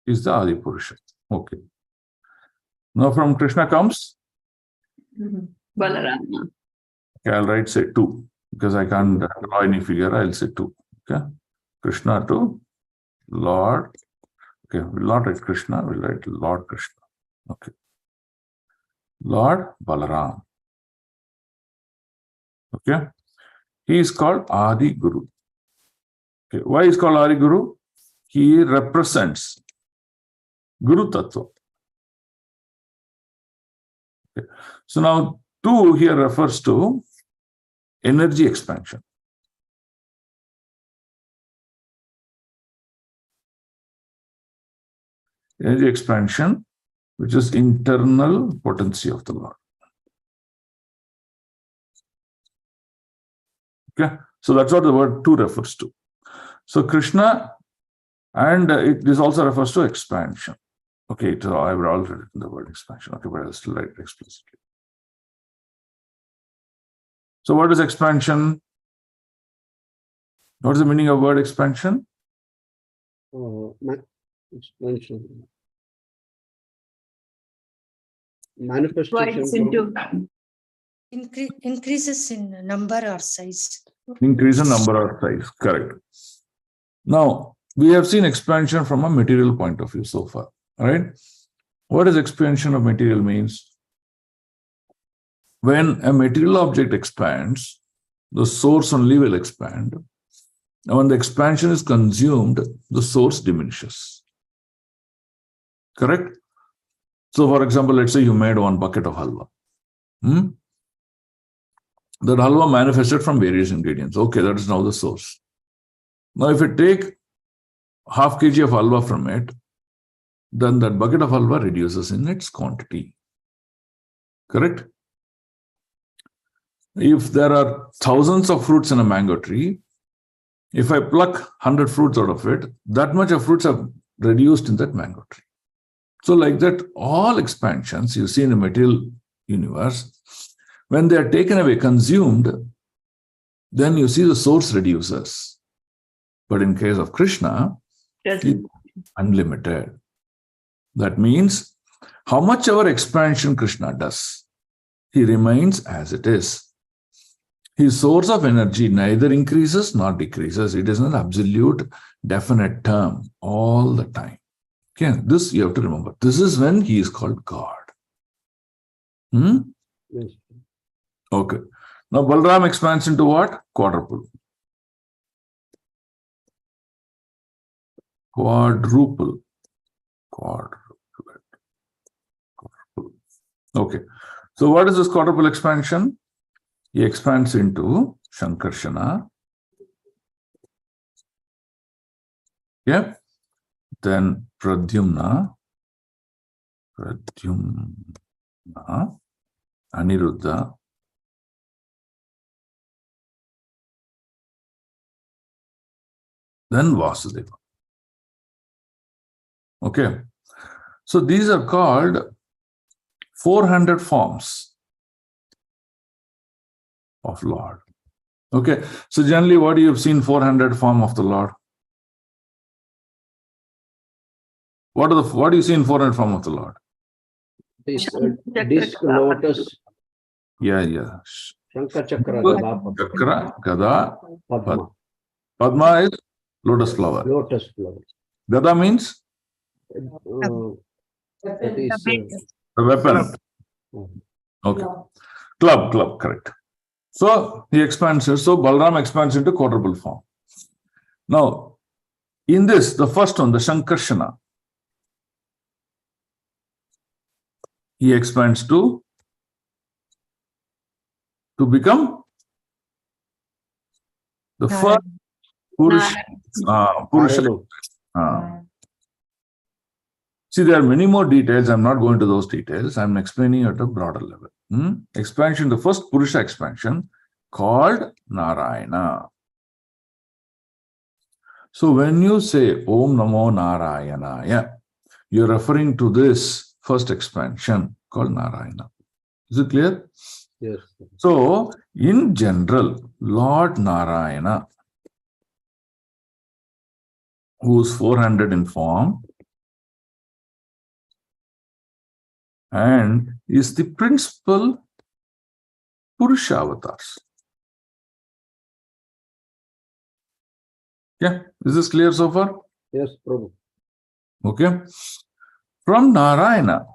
is the Adi Purusha. Okay. Now from Krishna comes? Balarama. Okay, I'll write say 2 because I can't draw any figure. I'll say 2. Okay. Krishna to Lord. Okay, we'll not write Krishna, we'll write Lord Krishna. Okay. Lord Balaram. Okay. He is called Adi Guru. Okay. Why is called Adi Guru? He represents Guru Tattva. Okay. So now 2 here refers to energy expansion. Energy expansion, which is internal potency of the Lord. Okay, so that's what the word 2 refers to. So Krishna, and this also refers to expansion. Okay, so I've already written the word expansion. Okay, but I'll still write it explicitly. So what is expansion? What is the meaning of word expansion? Expansion. Manifestation. Increases in number or size. Increase in number or size, correct. Now, we have seen expansion from a material point of view so far, all right? What does expansion of material means? When a material object expands, the source only will expand. And when the expansion is consumed, the source diminishes. Correct? So, for example, let's say you made 1 bucket of halwa. That halwa manifested from various ingredients. Okay, that is now the source. Now, if you take half kg of halwa from it, then that bucket of halwa reduces in its quantity. Correct? If there are thousands of fruits in a mango tree, if I pluck 100 fruits out of it, that much of fruits are reduced in that mango tree. So like that, all expansions you see in the material universe, when they are taken away, consumed, then you see the source reduces. But in case of Krishna, it's unlimited. That means how much ever expansion Krishna does, he remains as it is. His source of energy neither increases nor decreases. It is an absolute definite term all the time. Okay, this you have to remember. This is when he is called God. Yes. Okay. Now Balaram expands into what? Quadruple. Quadruple. Okay. So what is this quadruple expansion? He expands into Shankarshana. Yeah. Then Pradyumna, Aniruddha, then Vasudeva. Okay. So these are called 400 forms of Lord. Okay. So generally, what you have seen 400 form of the Lord? What do you see in 400 form of the Lord? This lotus. Yeah. Shankar Chakra. Chakra, Gada, Padma. Padma is lotus flower. Lotus flower. Gada means That is the weapon. Okay. Club, correct. So he expands it. So Balaram expands into quadruple form. Now, in this, the first one, the Shankarshana, he expands to become the first Purusha. See, there are many more details. I'm not going to those details. I'm explaining at a broader level. Expansion, the first Purusha expansion called Narayana. So when you say Om Namo Narayanaya, you're referring to this first expansion called Narayana. Is it clear? Yes. So, in general, Lord Narayana, who's 400 in form, and is the principal Purusha avatars. Yeah, is this clear so far? Yes, Prabhu. Okay. From Narayana,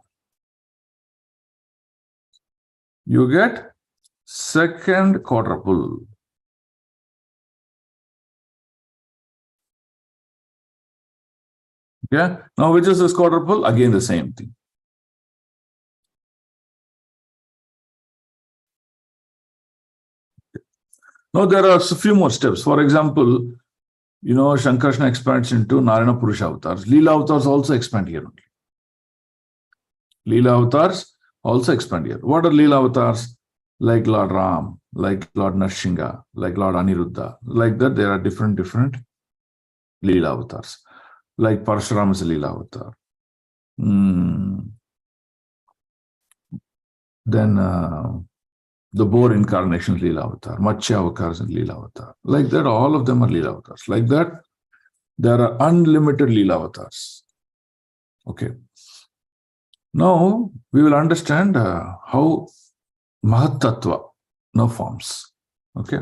you get second quadruple. Yeah. Now, which is this quadruple? Again, the same thing. Now, there are a few more steps. For example, Shankarshna expands into Narayana Purusha avatars. Leela avatars also expand here only. Leela avatars also expand here. What are Leela avatars? Like Lord Ram, like Lord Narsingha, like Lord Aniruddha. Like that, there are different Leela avatars. Like Parshuram is a Leela avatar. Then the boar incarnation is Leela avatar. Matsya avatar is Leela avatar. Like that, all of them are Leela avatars. Like that, there are unlimited Leela avatars. Okay. Now, we will understand how Mahat Tattva now forms. Okay.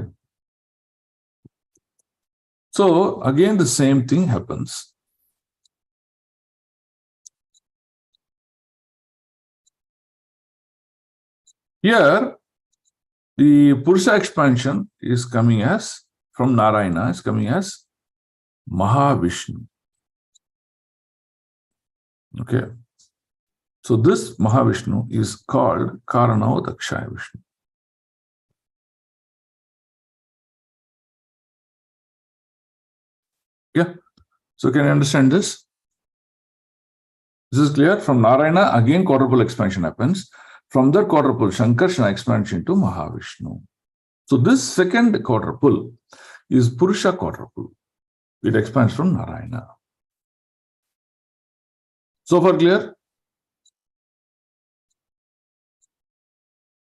So, again, the same thing happens. Here, the Purusha expansion is coming as, from Narayana, is coming as Mahavishnu. Okay. So this Mahavishnu is called Karanao Dakshaya Vishnu. Yeah. So can you understand this? This is clear. From Narayana, again quadruple expansion happens. From that quadruple, Shankarshana expansion to Mahavishnu. So this second quadruple is Purusha quadruple. It expands from Narayana. So far clear?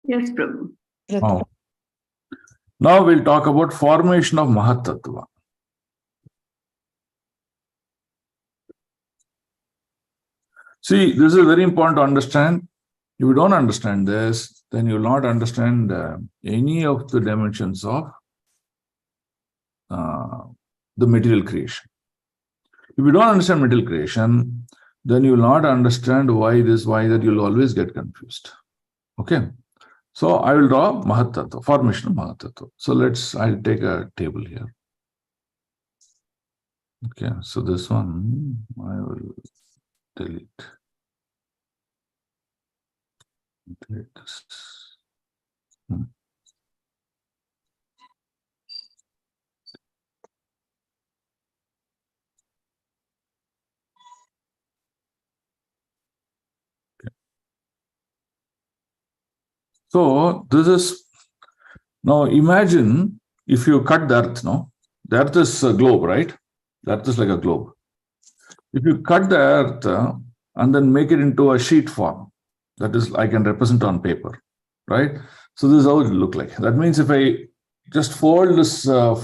Yes, Prabhu. Oh. Now we'll talk about formation of Mahat Tattva. See, this is very important to understand. If you don't understand this, then you will not understand any of the dimensions of the material creation. If you don't understand material creation, then you will not understand why this, why that. You'll always get confused. Okay. So I will draw Mahat Tattva, formation of Mahat Tattva. So I'll take a table here. Okay. So this one I will delete. Delete this. So this is, now imagine if you cut the earth, no? The earth is a globe, right? The earth is like a globe. If you cut the earth and then make it into a sheet form, that is, I can represent on paper, right? So this is how it will look like. That means if I just fold this I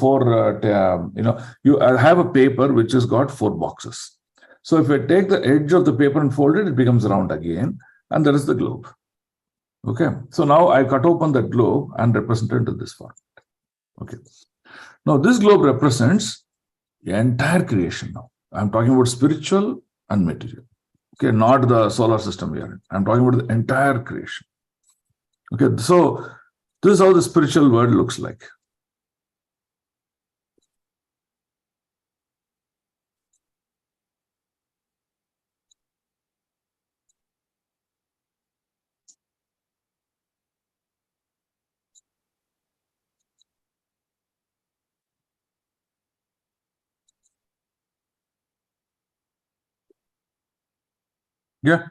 have a paper which has got 4 boxes. So if I take the edge of the paper and fold it, it becomes round again, and there is the globe. Okay, so now I cut open that globe and represent it in this form. Okay, now this globe represents the entire creation. Now I'm talking about spiritual and material. Okay, not the solar system we are in. I'm talking about the entire creation. Okay, so this is how the spiritual world looks like. Yeah.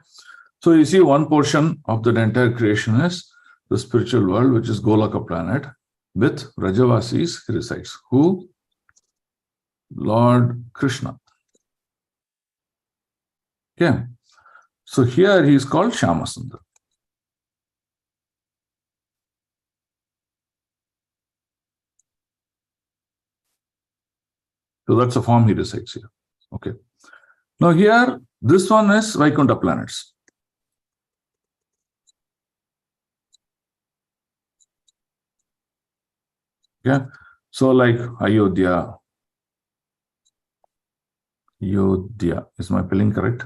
So you see, one portion of the entire creation is the spiritual world, which is Golaka planet, with Rajavasis he resides. Who? Lord Krishna. Okay. So here he is called Shyamasundar. So that's the form he resides here. Okay. Now here, this one is Vaikuntha planets. Yeah. So like Ayodhya. Yodhya. Is my spelling correct?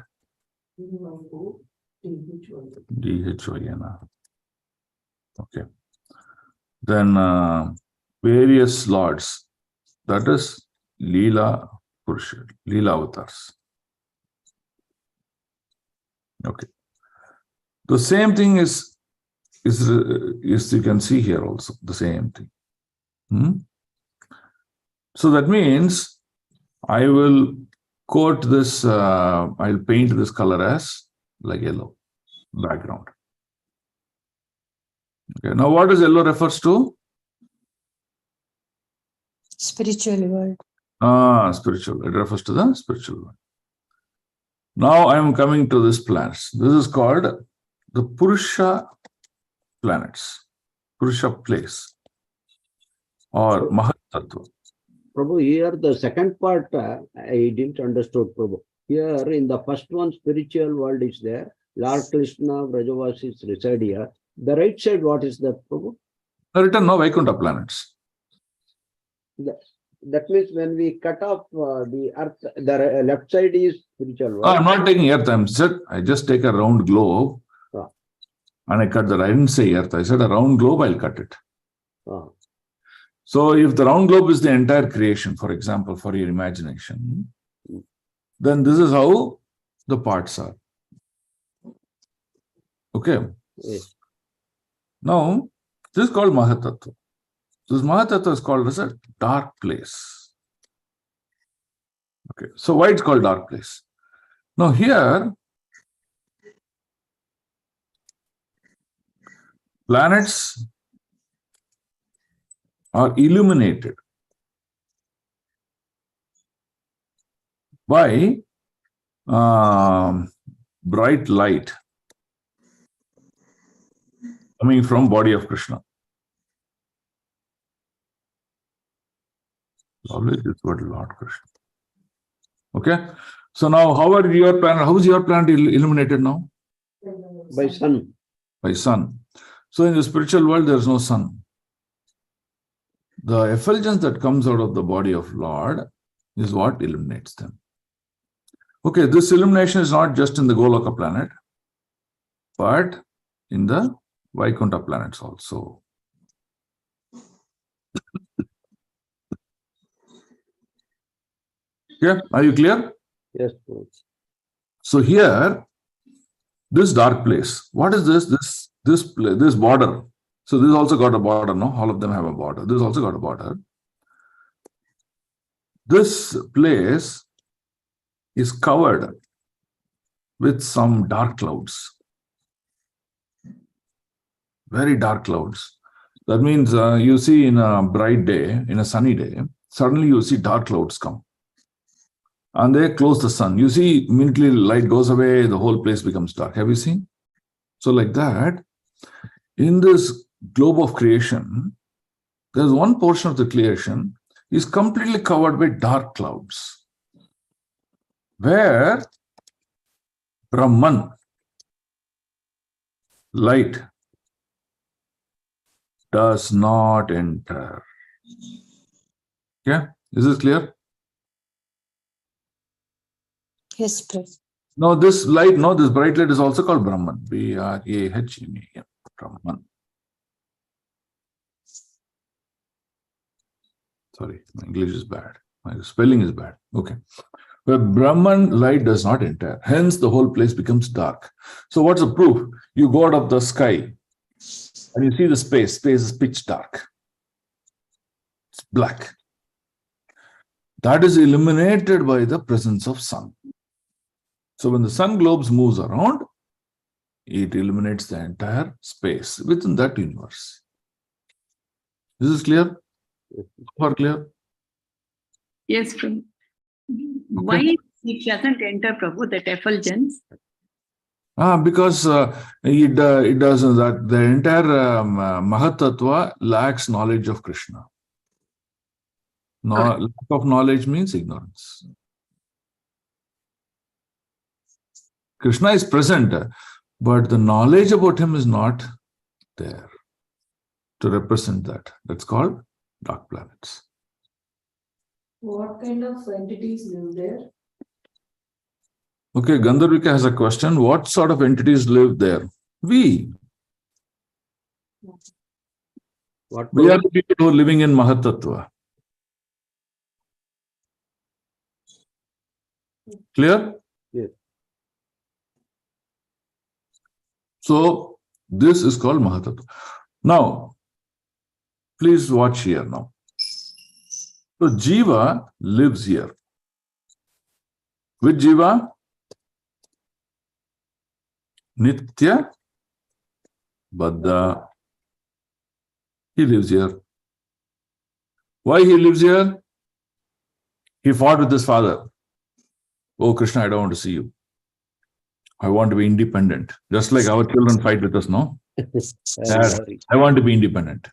D-H-Y-N-A. Okay. Then various lords. That is Leela Purusha, Leela avatars. Okay. The same thing is you can see here also the same thing. So that means I will quote this. I'll paint this color as like yellow background. Okay. Now, what does yellow refers to? Spiritual world. Spiritual. It refers to the spiritual world. Now I am coming to this planets. This is called the Purusha planets, Purusha place, or Mahat Tattva. Prabhu, here the second part I didn't understood, Prabhu. Here in the first one, spiritual world is there. Lord Krishna, Vrajavasis reside here. The right side, what is that, Prabhu? Written no Vaikuntha planets. That means when we cut off the earth, the left side is spiritual world. I'm not taking earth. I just take a round globe and I cut that. I didn't say earth. I said a round globe, I'll cut it. So if the round globe is the entire creation, for example, for your imagination, then this is how the parts are. Okay. Yes. Now, this is called Mahatattva. This Mahatattva is called as a dark place. Okay. So why it's called dark place? Now here, planets are illuminated by bright light coming from body of Krishna. Always this word Lord Krishna. Okay. So now how is your planet illuminated now? By sun. By sun. So in the spiritual world, there is no sun. The effulgence that comes out of the body of Lord is what illuminates them. Okay, this illumination is not just in the Goloka planet, but in the Vaikuntha planets also. Yeah, are you clear? Yes. So here, this dark place, what is this? This border. So this also got a border, no? All of them have a border. This also got a border. This place is covered with some dark clouds. Very dark clouds. That means you see in a bright day, in a sunny day, suddenly you see dark clouds come. And they close the sun. You see, immediately light goes away, the whole place becomes dark. Have you seen? So like that, in this globe of creation, there's one portion of the creation is completely covered by dark clouds, where Brahman, light, does not enter. Yeah, is this clear? Yes, please. No, this light, no, this bright light is also called Brahman. B-R-A-H-M-A-N, Brahman. Sorry, my English is bad. My spelling is bad. Okay. But Brahman light does not enter. Hence, the whole place becomes dark. So what's the proof? You go out of the sky and you see the space. Space is pitch dark. It's black. That is illuminated by the presence of sun. So when the sun globes moves around, it illuminates the entire space within that universe. Is this clear? Or clear? Yes, Prabhu. Why it doesn't enter, Prabhu, that effulgence? Because it doesn't, that the entire Mahatattva lacks knowledge of Krishna. Lack of knowledge means ignorance. Krishna is present, but the knowledge about him is not there to represent that. That's called dark planets. What kind of entities live there? Okay, Gandharvika has a question. What sort of entities live there? We What are Prabhu? the people who are living in Mahatattva. Clear? Yes. So this is called Mahatattva. Now, please watch here now. So Jiva lives here. Which Jiva? Nitya Baddha. He lives here. Why he lives here? He fought with his father. Oh, Krishna, I don't want to see you. I want to be independent. Just like our children fight with us, no? Dad, I want to be independent.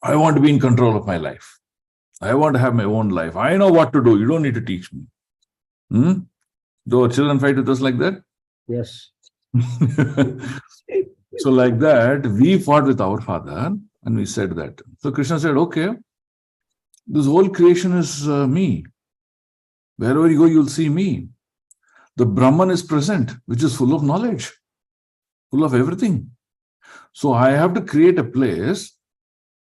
I want to be in control of my life. I want to have my own life. I know what to do. You don't need to teach me. Do our children fight with us like that? Yes. So like that, we fought with our father and we said that. So Krishna said, okay, this whole creation is me. Wherever you go, you'll see me. The Brahman is present, which is full of knowledge, full of everything. So I have to create a place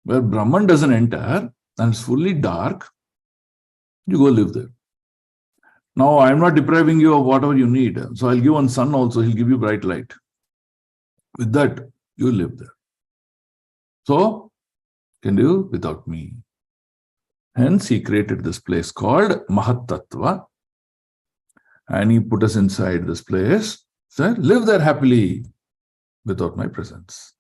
where Brahman doesn't enter and it's fully dark. You go live there. Now, I'm not depriving you of whatever you need. So I'll give one sun also. He'll give you bright light. With that, you live there. So, can do without me. Hence, he created this place called Mahatattva. And he put us inside this place. Said, live there happily without my presence.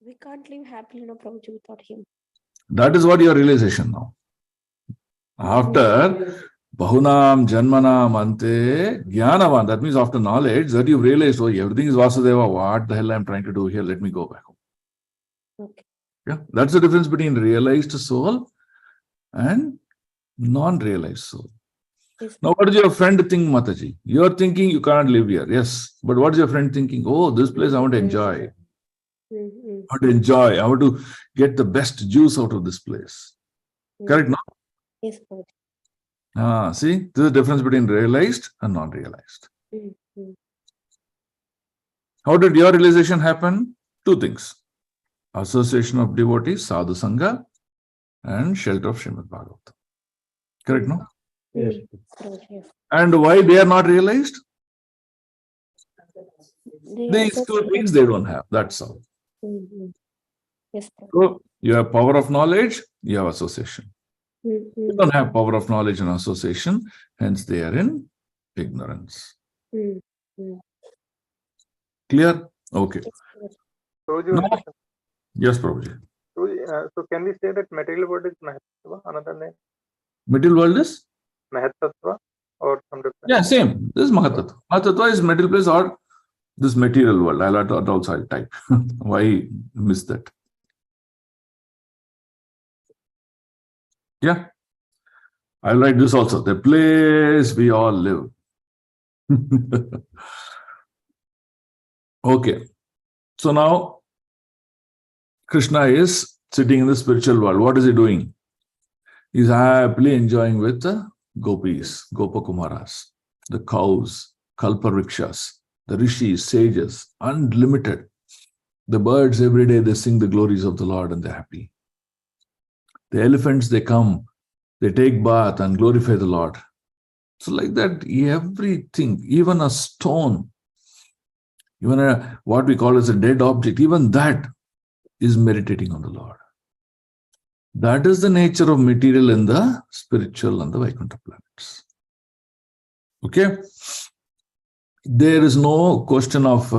We can't live happily, no Prabhuji, without him. That is what your realization now. After Bahunam Janmanam Ante Jnanavan, that means after knowledge, that you realized, oh, everything is Vasudeva. What the hell I'm trying to do here? Let me go back home. Okay. Yeah, that's the difference between realized soul and non-realized soul. Yes. Now, what does your friend think, Mataji? You're thinking you can't live here. Yes. But what is your friend thinking? Oh, this place I want to enjoy. Mm-hmm. I want to enjoy. I want to get the best juice out of this place. Correct, no? Yes, Prabhuji. See, this is the difference between realized and non-realized. Mm-hmm. How did your realization happen? Two things. Association of devotees, sadhu sangha, and shelter of Srimad Bhagavatam. Correct, no? Yes. Yes. And why they are not realized? These also two things they don't have. That's all. Mm-hmm. Yes, Prabhuji. So you have power of knowledge, you have association. Mm-hmm. They don't have power of knowledge and association, hence they are in ignorance. Mm-hmm. Clear? Okay. Yes, Prabhuji, No. Yes, Prabhuji. so can we say that material world is Mahatattva, another name? Material world is? Mahatattva or some different? Yeah, same. This is Mahatattva. Mahatattva is material place or this material world. I'll have to also type. Why miss that? Yeah. I'll write this also. The place we all live. Okay. So now Krishna is sitting in the spiritual world. What is he doing? He's happily enjoying with the gopis, gopakumaras, the cows, kalparikshas, the rishis, sages, unlimited. The birds every day, they sing the glories of the Lord and they're happy. The elephants, they come, they take bath and glorify the Lord. So like that, everything, even a stone, even what we call as a dead object, even that is meditating on the Lord. That is the nature of material in the spiritual and the Vaikuntha planets. Okay? There is no question of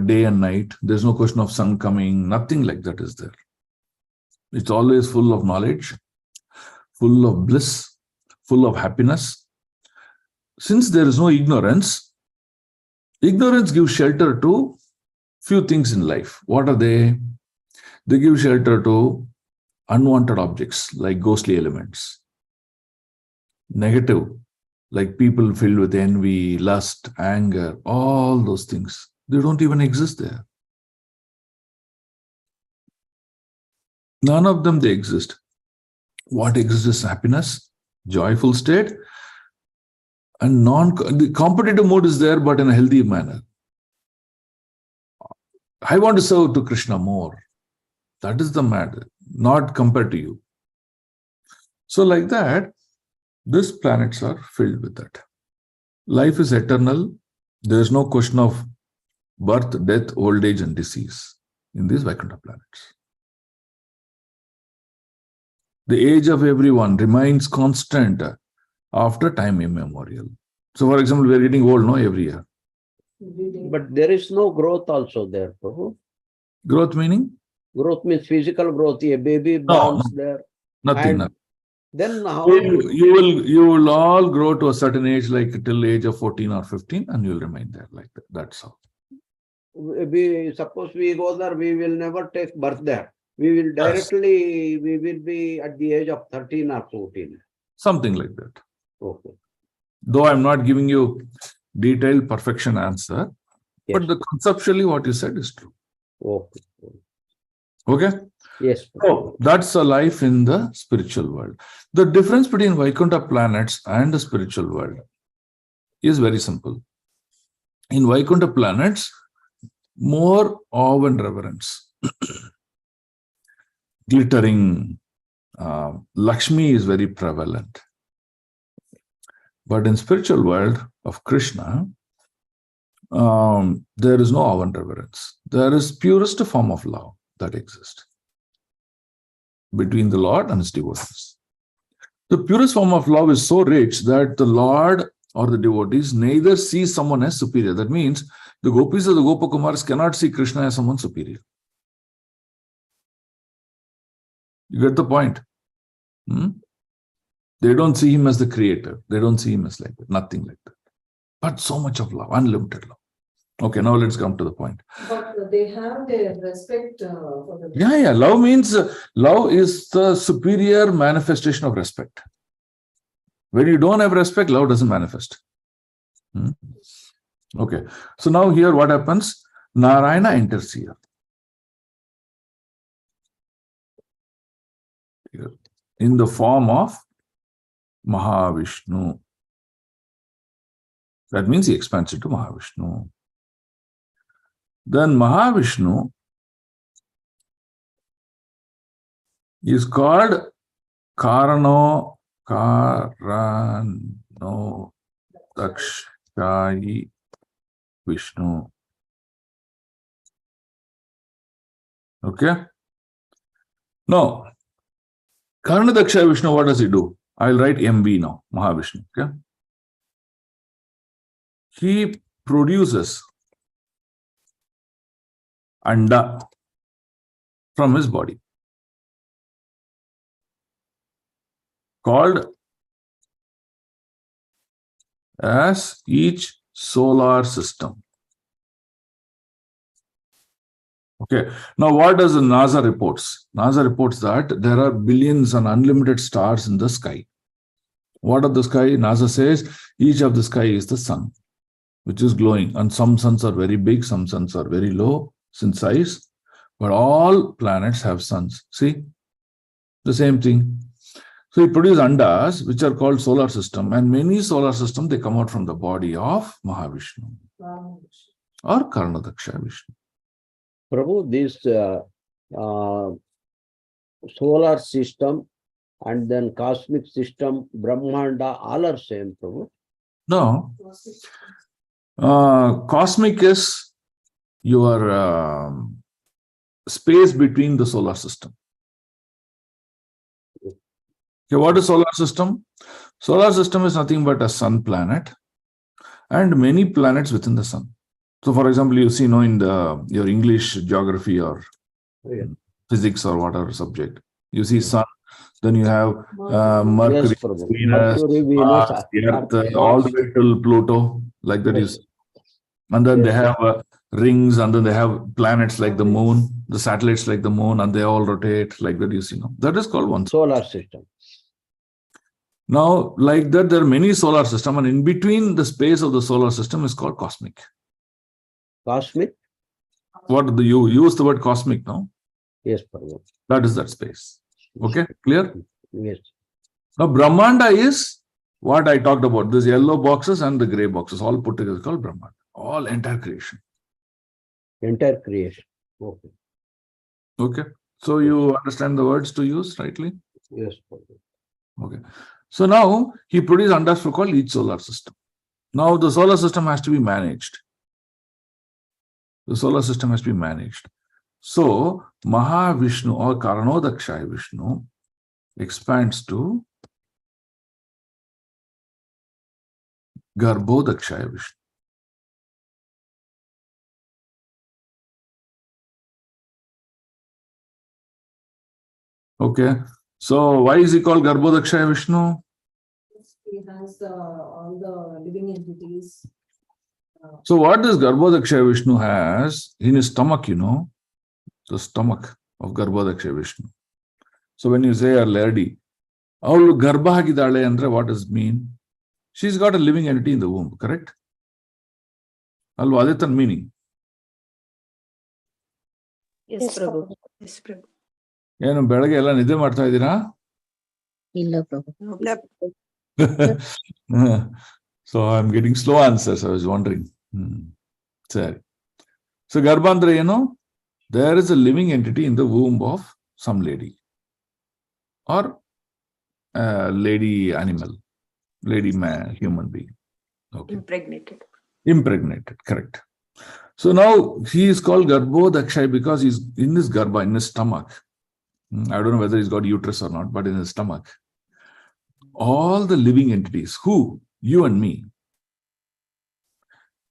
day and night. There's no question of sun coming. Nothing like that is there. It's always full of knowledge, full of bliss, full of happiness. Since there is no ignorance, ignorance gives shelter to few things in life. What are they? They give shelter to unwanted objects like ghostly elements. Negative, like people filled with envy, lust, anger, all those things. They don't even exist there. None of them they exist. What exists is happiness, joyful state, and the competitive mode is there, but in a healthy manner. I want to serve to Krishna more. That is the matter, not compared to you. So like that, these planets are filled with that. Life is eternal. There is no question of birth, death, old age, and disease in these Vaikuntha planets. The age of everyone remains constant after time immemorial. So, for example, we are getting old, no, every year. But there is no growth also there, Prabhu. Growth meaning? Growth means physical growth. A baby born there. Nothing. And Nothing. then how? You will all grow to a certain age, like till age of 14 or 15, and you will remain there like that. That's all. Suppose we go there, we will never take birth there. We will directly, we will be at the age of 13 or 14. Something like that. Okay. Though I'm not giving you detailed perfection answer, Yes. but conceptually what you said is true. Okay. Okay? Yes. So that's a life in the spiritual world. The difference between Vaikuntha planets and the spiritual world is very simple. In Vaikuntha planets, more awe and reverence. Glittering, Lakshmi is very prevalent. But in spiritual world of Krishna, there is no awe and reverence. There is purest form of love that exists between the Lord and his devotees. The purest form of love is so rich that the Lord or the devotees neither see someone as superior. That means the gopis or the Gopakumars cannot see Krishna as someone superior. You get the point? They don't see him as the creator. They don't see him as like that. Nothing like that. But so much of love, unlimited love. Okay, now let's come to the point. But they have their respect for the. Yeah. Love means, love is the superior manifestation of respect. When you don't have respect, love doesn't manifest. Okay. So now here what happens? Narayana enters here. In the form of Mahavishnu. That means he expands into Mahavishnu. Then Mahavishnu is called Karano Dakshayi Vishnu. Okay? Now, Karana Dakshayi Vishnu, what does he do? I'll write MV now, Mahavishnu. Okay? He produces anda from his body, called as each solar system. Okay. Now, what does the NASA reports? NASA reports that there are billions and unlimited stars in the sky. What are the sky? NASA says each of the sky is the sun, which is glowing. And some suns are very big, some suns are very low in size. But all planets have suns. See? The same thing. So he produces andas, which are called solar system. And many solar systems, they come out from the body of Mahavishnu or Karnadaksha Vishnu. Prabhu, this solar system and then cosmic system, Brahmanda, all are same, Prabhu. No. Cosmic is your space between the solar system. Okay, what is solar system? Solar system is nothing but a sun planet and many planets within the sun. So, for example, you see, in your English geography or physics or whatever subject, you see sun, then you have Mercury, Yes, Venus, Venus, Earth, all the way till Pluto, like that is. And then they have rings, and then they have planets like the moon, the satellites like the moon, and they all rotate like that, you see. That is called one solar system. Now, like that, there are many solar systems, and in between the space of the solar system is called cosmic. Cosmic? What do you use the word cosmic now? Yes, Prabhu. That is that space. Okay, clear? Yes. Now, Brahmanda is what I talked about. These yellow boxes and the gray boxes all put together called Brahmanda. All entire creation. Entire creation. Okay. Okay. So you understand the words to use rightly? Yes, Prabhu. Okay. So now he produced understood called each solar system. Now the solar system has to be managed. The solar system has to be managed. So Mahavishnu or Karanodakshaya Vishnu expands to Garbhodakshaya Vishnu. Okay. So why is he called Garbhodakshaya Vishnu? He has all the living entities. So what this Garbhodakshaya Vishnu has in his stomach, you know, the stomach of Garbhodakshaya Vishnu. So when you say a lady, avಳು ಗರ್ಭ ಆಗಿದ್ದಾಳೆ ಅಂದ್ರೆ what does it mean? She's got a living entity in the womb, correct? ಅಲ್ವಾ ಅದೇ ತನ್ನ meaning. Yes, Prabhu. Yes, Prabhu. ಏನು ಬೆಳಗ್ಗೆ ಎಲ್ಲ ನಿದ್ದೆ ಮಾಡ್ತಾ ಇದ್ದೀರಾ? ಇಲ್ಲ ಪ್ರಭು. So I'm getting slow answers. I was wondering. Sorry. So Garbha andre ಏನು? There is a living entity in the womb of some lady or lady animal, lady man, human being. Okay. Impregnated, correct. So now he is called Garbhodakshaya because he's in his garbha, in his stomach. I don't know whether he's got uterus or not, but in his stomach. All the living entities, who? You and me.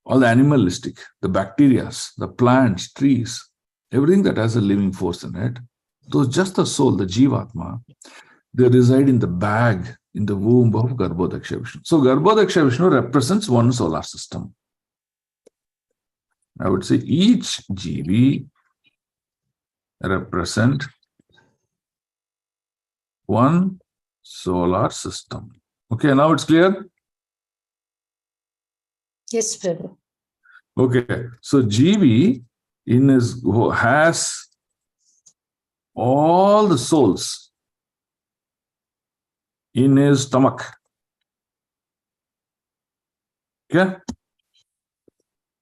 All the animalistic, the bacteria, the plants, trees, everything that has a living force in it, those just the soul, the Jivatma, they reside in the bag, in the womb of Garbhodakshaya Vishnu. So Garbhodakshaya Vishnu represents one solar system. I would say each GV represent one solar system. Okay, now it's clear? Yes, Prabhu. Okay, so GV in his has all the souls in his stomach. Okay.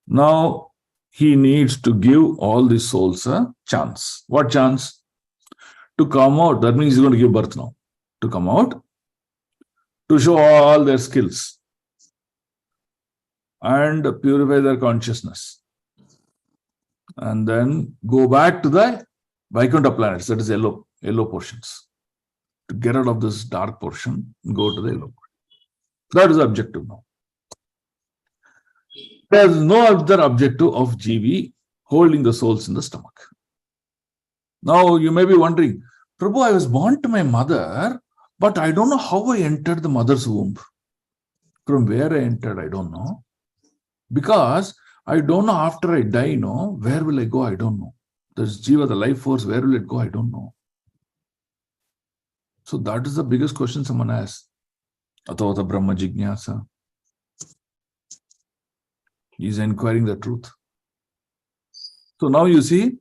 Now he needs to give all these souls a chance. What chance? To come out. That means he's going to give birth now. To come out, to show all their skills and purify their consciousness. And then go back to the Vaikuntha planets, that is yellow portions. To get out of this dark portion, go to the yellow portion. That is the objective now. There is no other objective of GV holding the souls in the stomach. Now you may be wondering, Prabhu, I was born to my mother, but I don't know how I entered the mother's womb. From where I entered, I don't know. Because I don't know after I die, no, where will I go? I don't know. There's Jiva, the life force, where will it go? I don't know. So that is the biggest question someone asks. Atavata Brahma Jignasa. He's inquiring the truth. So now you see,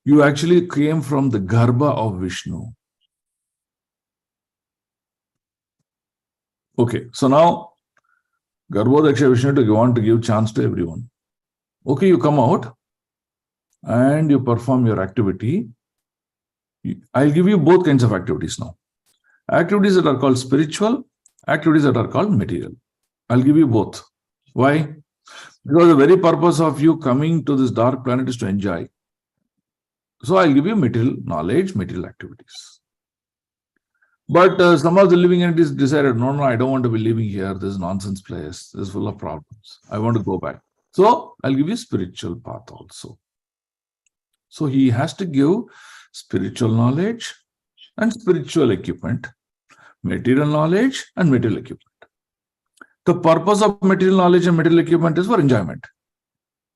you actually came from the Garbha of Vishnu. Okay, so now Garbhodakshaya Vishnu to want to give chance to everyone. Okay, you come out and you perform your activity. I'll give you both kinds of activities now. Activities that are called spiritual, activities that are called material. I'll give you both. Why? Because the very purpose of you coming to this dark planet is to enjoy. So I'll give you material knowledge, material activities. But some of the living entities decided, no, I don't want to be living here. This is nonsense place. This is full of problems. I want to go back. So I'll give you spiritual path also. So he has to give spiritual knowledge and spiritual equipment, material knowledge and material equipment. The purpose of material knowledge and material equipment is for enjoyment.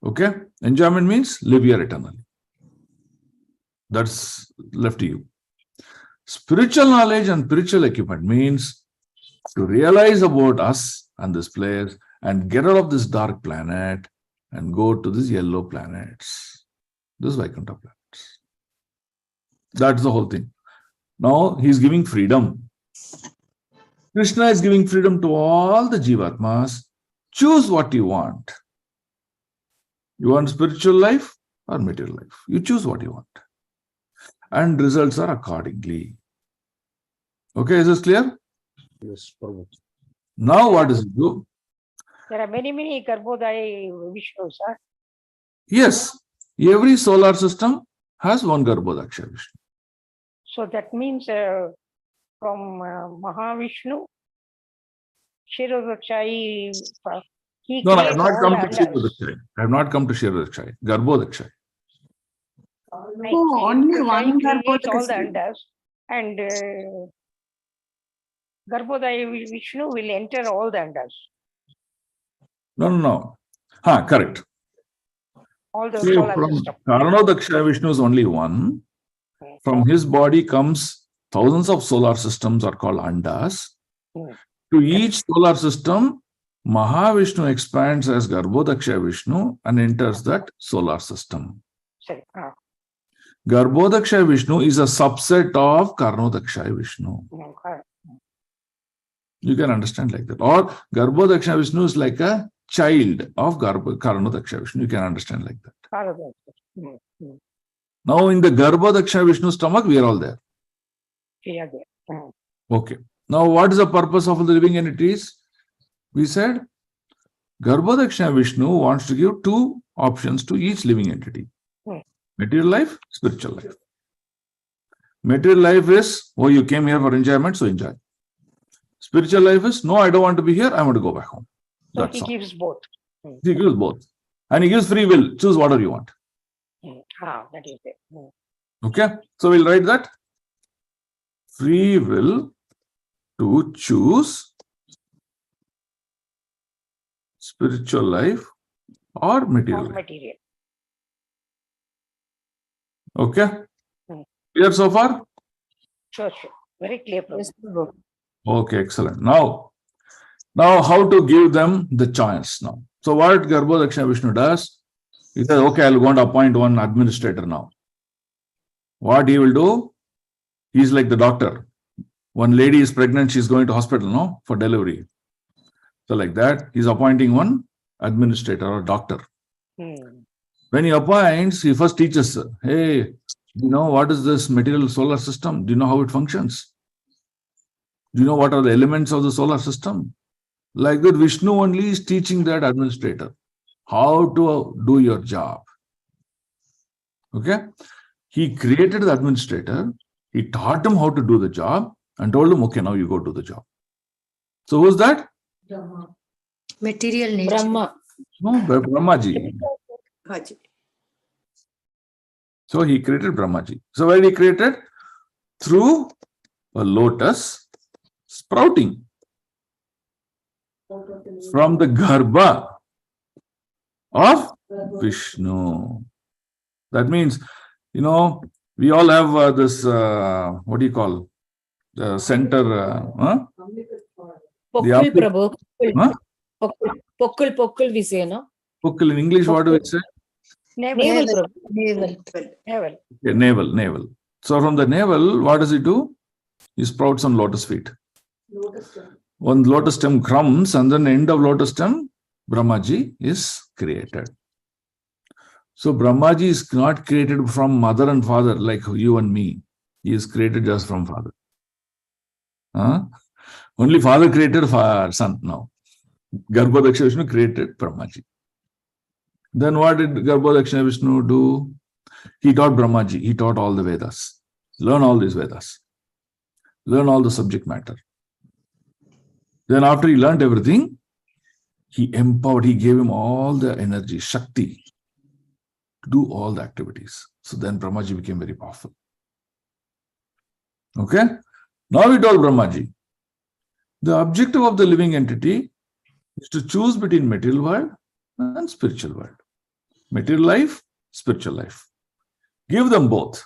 Okay? Enjoyment means live here eternally. That's left to you. Spiritual knowledge and spiritual equipment means to realize about us and this place and get out of this dark planet and go to these yellow planets, these Vaikuntha planets. That's the whole thing. Now he's giving freedom. Krishna is giving freedom to all the Jivatmas. Choose what you want. You want spiritual life or material life? You choose what you want. And results are accordingly. Okay, is this clear? Yes, Prabhu. Now what does it do? There are many Garbhodaya Vishnus, huh? Yes, every solar system has one Garbhodaksha Vishnu. So that means from Mahavishnu, Shirodakshai, he No, I have creates not all come the to andas. Shirodakshai. I have not come to Shirodakshai. Garbhodaksha. Right. Oh, only Shirodakshai one creates all the Garbhodakasha. andas, and Garbhodaya Vishnu will enter all the andas, No. Correct. all the See, solar from system. Karanodaksha Vishnu is only one. From his body comes thousands of solar systems are called andas. Hmm. To each solar system, Mahavishnu expands as Garbhodaksha Vishnu and enters that solar system. Sorry. Garbhodaksha Vishnu is a subset of Karnodaksha Vishnu. You can understand like that. Or Garbhodaksha Vishnu is like a child of Karnodaksha Vishnu. You can understand like that. Now in the Garbhodaksha Vishnu stomach, we are all there. Yeah, there. Okay. Now what is the purpose of the living entities? We said Garbhodaksha Vishnu wants to give two options to each living entity. Material life, spiritual life. Material life is, oh, you came here for enjoyment, so enjoy. Spiritual life is, no, I don't want to be here, I want to go back home. So That's he all. gives both. He gives both. And he gives free will. Choose whatever you want. That is it. Okay. So we'll write that. Free will to choose spiritual life or material life. Material. Okay. Clear so far? Sure. Very clear. Yes, Prabhu. Okay, excellent. Now how to give them the choice now. So what Garbhodaksha Vishnu does, he says, okay, I'll go and appoint one administrator now. What he will do, he's like the doctor. One lady is pregnant, she's going to hospital, no, for delivery. So like that, he's appointing one administrator or doctor. When he appoints, he first teaches her, hey, do you know what is this material solar system? Do you know how it functions? Do you know what are the elements of the solar system? Like that, Vishnu only is teaching that administrator how to do your job. Okay? He created the administrator, he taught him how to do the job and told him, okay, now you go do the job. So who's that? Material nature. Brahma. No, Brahmaji. So he created Brahmaji. So where he created? Through a lotus sprouting from the garbha of Vishnu. That means, we all have this, what do you call? The center, Pokkul, Prabhu. Huh? Pokkul, we say, no? Pokkul in English, what do we say? Navel. Navel. Okay, navel. So from the navel, what does it do? He sprouts some lotus feet. One lotus stem comes, and then the end of lotus stem, Brahmaji is created. So Brahmaji is not created from mother and father like you and me. He is created just from father. Only father created son now. Garbhodaksha Vishnu created Brahmaji. Then what did Garbhodaksha Vishnu do? He taught Brahmaji. He taught all the Vedas. Learn all these Vedas. Learn all the subject matter. Then after he learned everything, he empowered, he gave him all the energy, Shakti, to do all the activities. So then Brahmaji became very powerful. Okay? Now he told Brahmaji, the objective of the living entity is to choose between material world and spiritual world. Material life, spiritual life. Give them both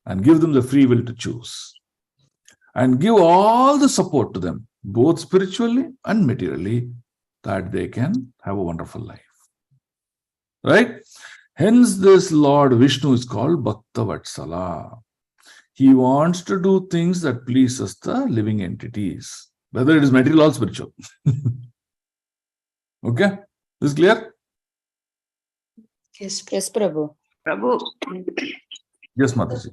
and give them the free will to choose. And give all the support to them, both spiritually and materially, that they can have a wonderful life. Right? Hence, this Lord Vishnu is called Bhakta Vatsala. He wants to do things that pleases the living entities, whether it is material or spiritual. Okay, this is clear? Yes, Yes, Prabhu. Prabhu, Yes, Mataji.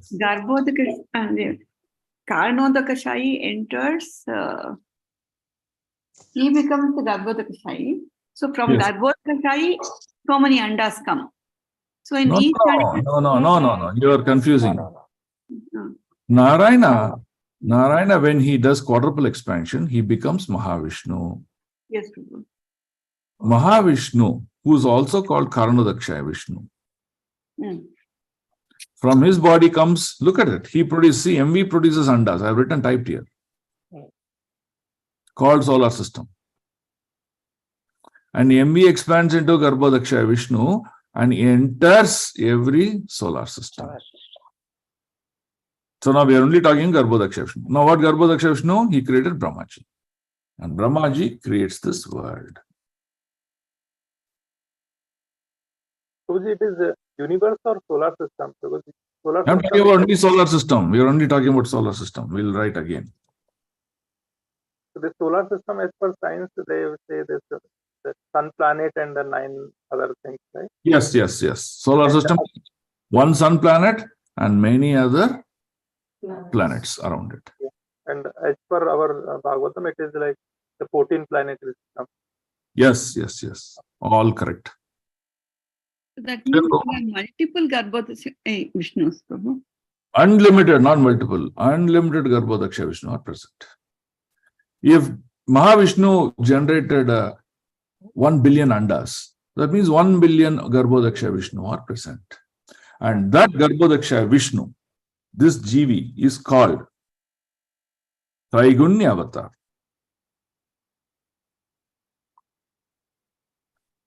Karnodakashayi enters, he becomes the Garbhodakashayi. So from Yes. Garbhodakashayi, so many andas come. So in No, each no. You are confusing. No. Narayana, when he does quadruple expansion, he becomes Mahavishnu. Yes, Prabhu. Mahavishnu, who is also called Karanodakshaya Vishnu. Mm. From his body comes, look at it. He produces, see, MV produces andas. I have written typed here. Called solar system. And MV expands into Garbhodakshaya Vishnu and enters every solar system. So now we are only talking Garbhodakshaya Vishnu. Now what Garbhodakshaya Vishnu? He created Brahmaji. And Brahmaji creates this world. So it is a universe or solar system? Because solar I'm system talking about only solar system. We are only talking about solar system. We'll write again. So the solar system, as per science, they say this the sun, planet, and the 9 other things, right? Yes. Solar system, one sun planet and many other planets around it. And as per our Bhagavatam, it is like the 14 planetary system. Yes. All correct. So that means there are multiple Garbhodakashayi Vishnus, Prabhu. Unlimited, not multiple. Unlimited Garbhodakshaya Vishnu are present. If Mahavishnu generated 1 billion andas, that means 1 billion Garbhodakshaya Vishnu are present. And that Garbhodakshaya Vishnu, this Jivi, is called Traigunya Avatar.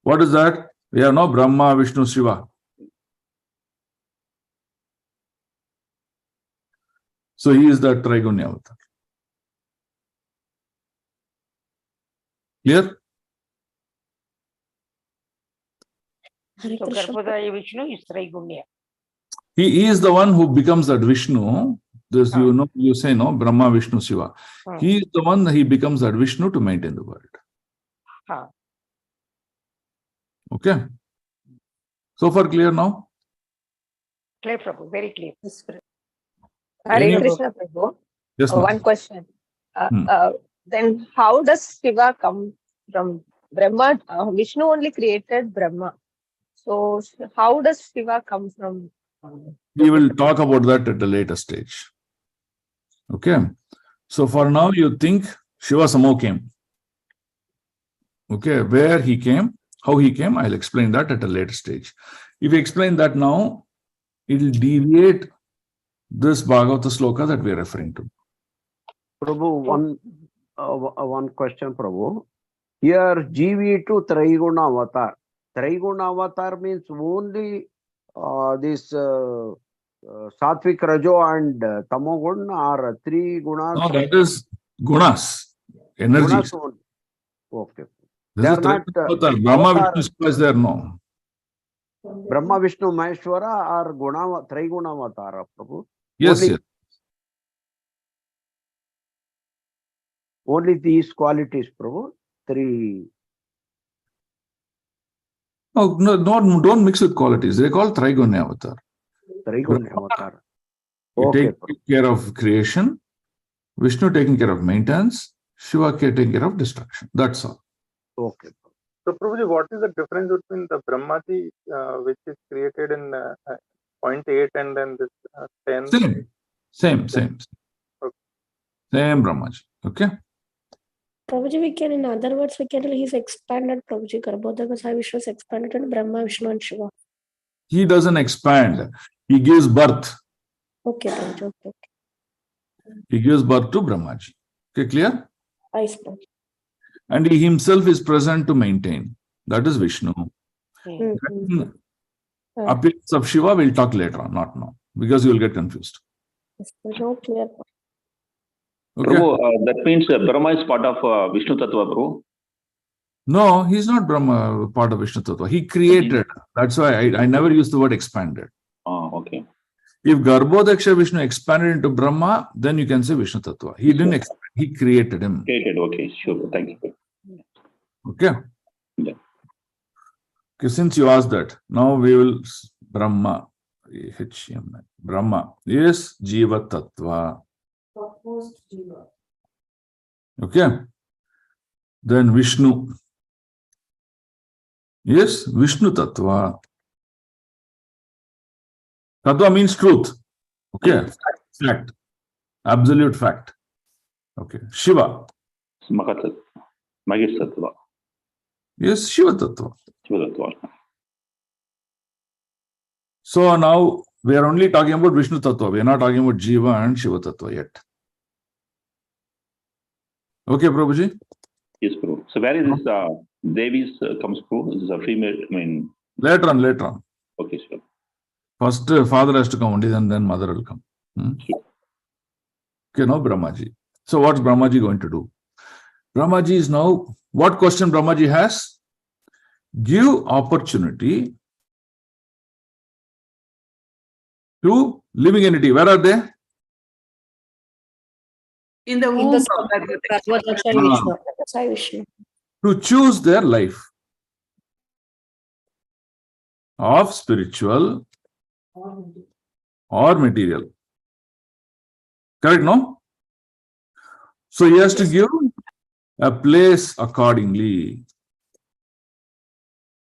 What is that? We have no Brahma, Vishnu, Shiva. So he is the Traigunya Avatar. Clear? Hare So Krishna. Garbhodaya Vishnu is Traigunya. He is the one who becomes that Vishnu. This, you know, you say no, Brahma, Vishnu, Shiva. He is the one that he becomes that Vishnu to maintain the world. Okay. So far clear now? Clear, Prabhu, very clear. Yes, Prabhu. Hare Any- Krishna, Prabhu. Yes, One ma'am. question. Hmm. Then how does Shiva come from Brahma? Vishnu only created Brahma. So how does Shiva come from? We will talk about that at a later stage. Okay. So for now, you think Shiva somehow came. Okay. Where he came, how he came, I'll explain that at a later stage. If you explain that now, it will deviate this Bhagavata sloka that we are referring to. Prabhu, one question, Prabhu. Here, GV to Traiguna Avatar. Traiguna Avatar means only this Satvik, Rajo and Tamogun are 3 gunas. No, that is gunas, energies. Gunas only. Okay. This They is are not Avatar. Brahma, avatar. Vishnu, Shiva is there, no. Brahma, Vishnu, Maheshwara are Traiguna Avatar, Prabhu. Yes, Only- Only these qualities, Prabhu. 3. No, don't mix with qualities. They call Traigunya Avatar. Traiguna Avatar. You Okay, take care of creation, Vishnu taking care of maintenance, Shiva taking care of destruction. That's all. Okay. So, Prabhuji, what is the difference between the Brahmaji, which is created in 0.8 and then this 10? Same. Okay. Same Brahmaji. Okay. Prabhuji, we can, in other words, we can, he's expanded, Prabhuji. Garbhodakashayi Vishnu is expanded and Brahma, Vishnu and Shiva. He doesn't expand. He gives birth. Okay, Prabhuji, okay. He gives birth to Brahmaji. Okay, clear? Nice, Prabhuji. And he himself is present to maintain. That is Vishnu. Mm-hmm. Appearance of Shiva we'll talk later on, not now, because you will get confused. No clear. Okay. Prabhu, that means Brahma is part of Vishnu Tattva, Prabhu. No, he's not Brahma, part of Vishnu Tattva. He created. That's why I never use the word expanded. Oh, okay. If Garbhodaksha Vishnu expanded into Brahma, then you can say Vishnu Tattva. He didn't expand, he created him. Created. Okay, sure. Thank you. Okay? Yeah. Okay, since you asked that, now we will Brahma. Brahma is Jiva Tattva. Proposed Jiva. Okay? Then Vishnu. Yes, Vishnu Tattva. Tattva means truth. Okay, fact, absolute fact. Okay, Shiva. Mahatat. Mahesh Tattva. Yes, Shiva Tattva. Shiva Tattva. So now we are only talking about Vishnu Tattva. We are not talking about Jiva and Shiva Tattva yet. Okay, Prabhuji? Yes, Prabhu. So where is this Devi's comes through? This is a female, I mean. Later on. Okay, sure. First, father has to come only, and then mother will come. Sure. Okay, now Brahmaji. So what's Brahmaji going to do? Brahmaji is now, what question Brahmaji has? Give opportunity to living entity. Where are they? In the womb of Garbhodaksha. Vishnu. To choose their life of spiritual or material. Correct, no? So he has to give a place accordingly.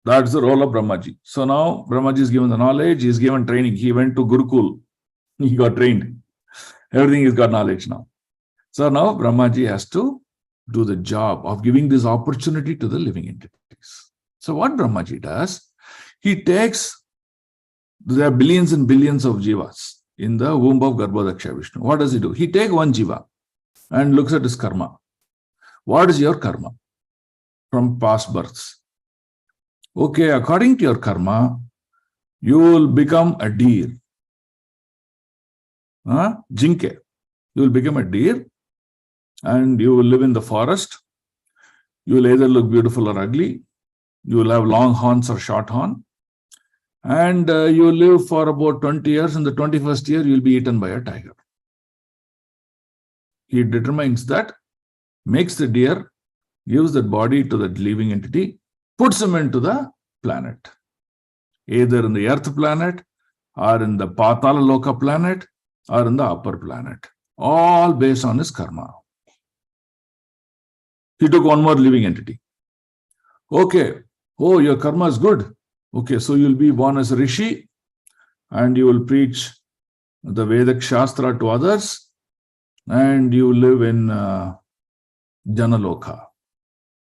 That's the role of Brahmaji. So now Brahmaji is given the knowledge, he is given training. He went to Gurukul. He got trained. Everything he's got knowledge now. So now Brahmaji has to do the job of giving this opportunity to the living entities. So what Brahmaji does, he takes, there are billions and billions of jivas in the womb of Garbhodaksha Vishnu. What does he do? He takes one jiva and looks at his karma. What is your karma from past births? Okay, according to your karma, you will become a deer. Jinke. You will become a deer and you will live in the forest. You will either look beautiful or ugly. You will have long horns or short horn. And you will live for about 20 years. In the 21st year, you will be eaten by a tiger. He determines that, makes the deer, gives that body to the living entity, puts him into the planet, either in the earth planet or in the Patala Loka planet or in the upper planet, all based on his karma. He took one more living entity. Okay, oh, your karma is good. Okay, so you'll be born as a rishi and you will preach the Vedic Shastra to others and you live in Janaloka.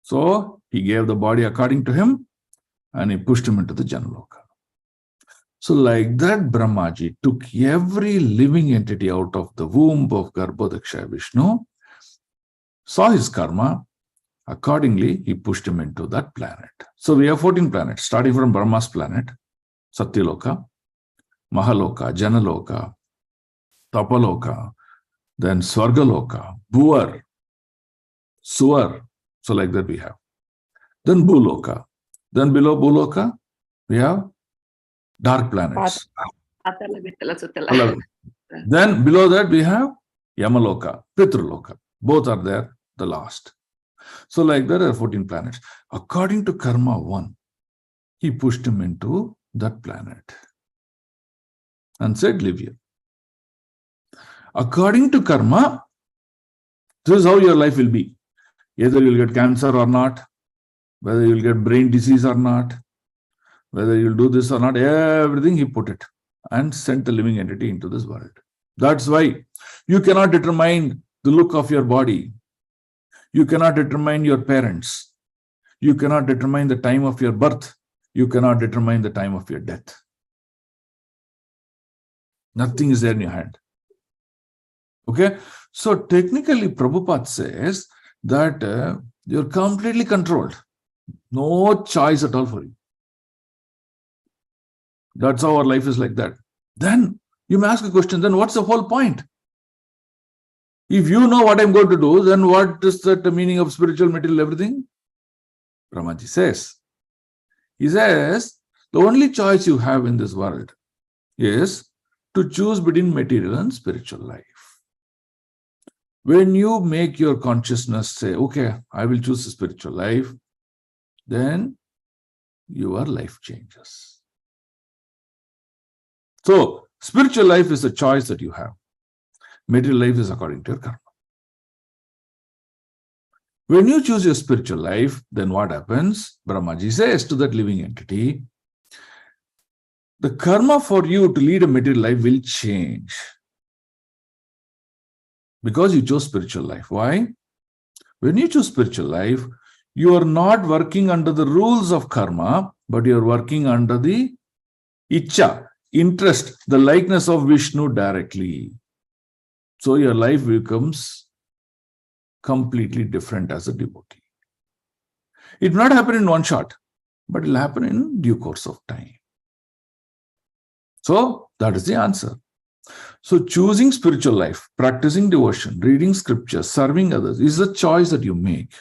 So he gave the body according to him and he pushed him into the Janaloka. So like that, Brahmaji took every living entity out of the womb of Garbhodaksha Vishnu, saw his karma, accordingly he pushed him into that planet. So we have 14 planets, starting from Brahma's planet, Satyaloka, Mahaloka, Janaloka, Tapaloka, then Swargaloka, Bhuvar, Suvar, so like that we have. Then Bhuloka. Then below Bhuloka, we have dark planets. Then below that we have Yamaloka, Pitraloka. Both are there, the last. So like that, there are 14 planets. According to Karma 1, he pushed him into that planet and said, live here. According to Karma, this is how your life will be. Either you'll get cancer or not, whether you'll get brain disease or not, whether you'll do this or not, everything he put it and sent the living entity into this world. That's why you cannot determine the look of your body. You cannot determine your parents. You cannot determine the time of your birth. You cannot determine the time of your death. Nothing is there in your hand. Okay? So technically, Prabhupada says that you're completely controlled. No choice at all for you. That's how our life is like that. Then you may ask a question, then what's the whole point? If you know what I'm going to do, then what is the meaning of spiritual, material, everything? Brahmaji says. He says, the only choice you have in this world is to choose between material and spiritual life. When you make your consciousness say, okay, I will choose a spiritual life, then your life changes. So, spiritual life is a choice that you have. Material life is according to your karma. When you choose your spiritual life, then what happens? Brahmaji says to that living entity, the karma for you to lead a material life will change. Because you chose spiritual life. Why? When you choose spiritual life, you are not working under the rules of karma, but you are working under the icha, interest, the likeness of Vishnu directly. So your life becomes completely different as a devotee. It will not happen in one shot, but it will happen in due course of time. So that is the answer. So choosing spiritual life, practicing devotion, reading scripture, serving others is a choice that you make.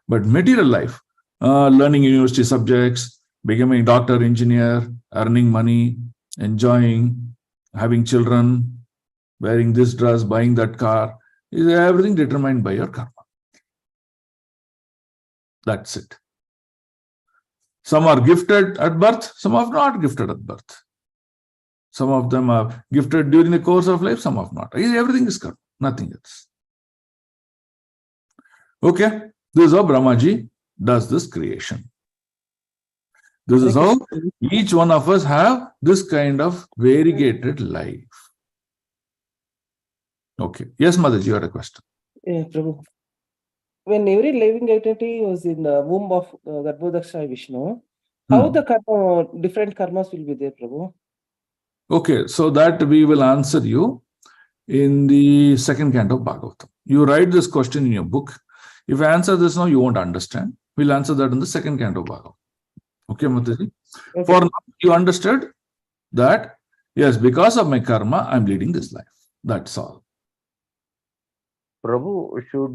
But material life, learning university subjects, becoming doctor, engineer, earning money, enjoying, having children, wearing this dress, buying that car, is everything determined by your karma. That's it. Some are gifted at birth, some are not gifted at birth. Some of them are gifted during the course of life, some are not. Everything is karma, nothing else. Okay, this is how Brahmaji does this creation. This is how each one of us have this kind of variegated life. Okay. Yes, Mataji, you had a question. Yeah, Prabhu. When every living entity was in the womb of Garbhodakshaya Vishnu, how the karma, different karmas will be there, Prabhu? Okay, so that we will answer you in the second canto of Bhagavatam. You write this question in your book. If I answer this now, you won't understand. We'll answer that in the second canto of Bhagavatam. Okay, Mataji? Okay. For now, you understood that, yes, because of my karma, I'm leading this life. That's all. Prabhu, should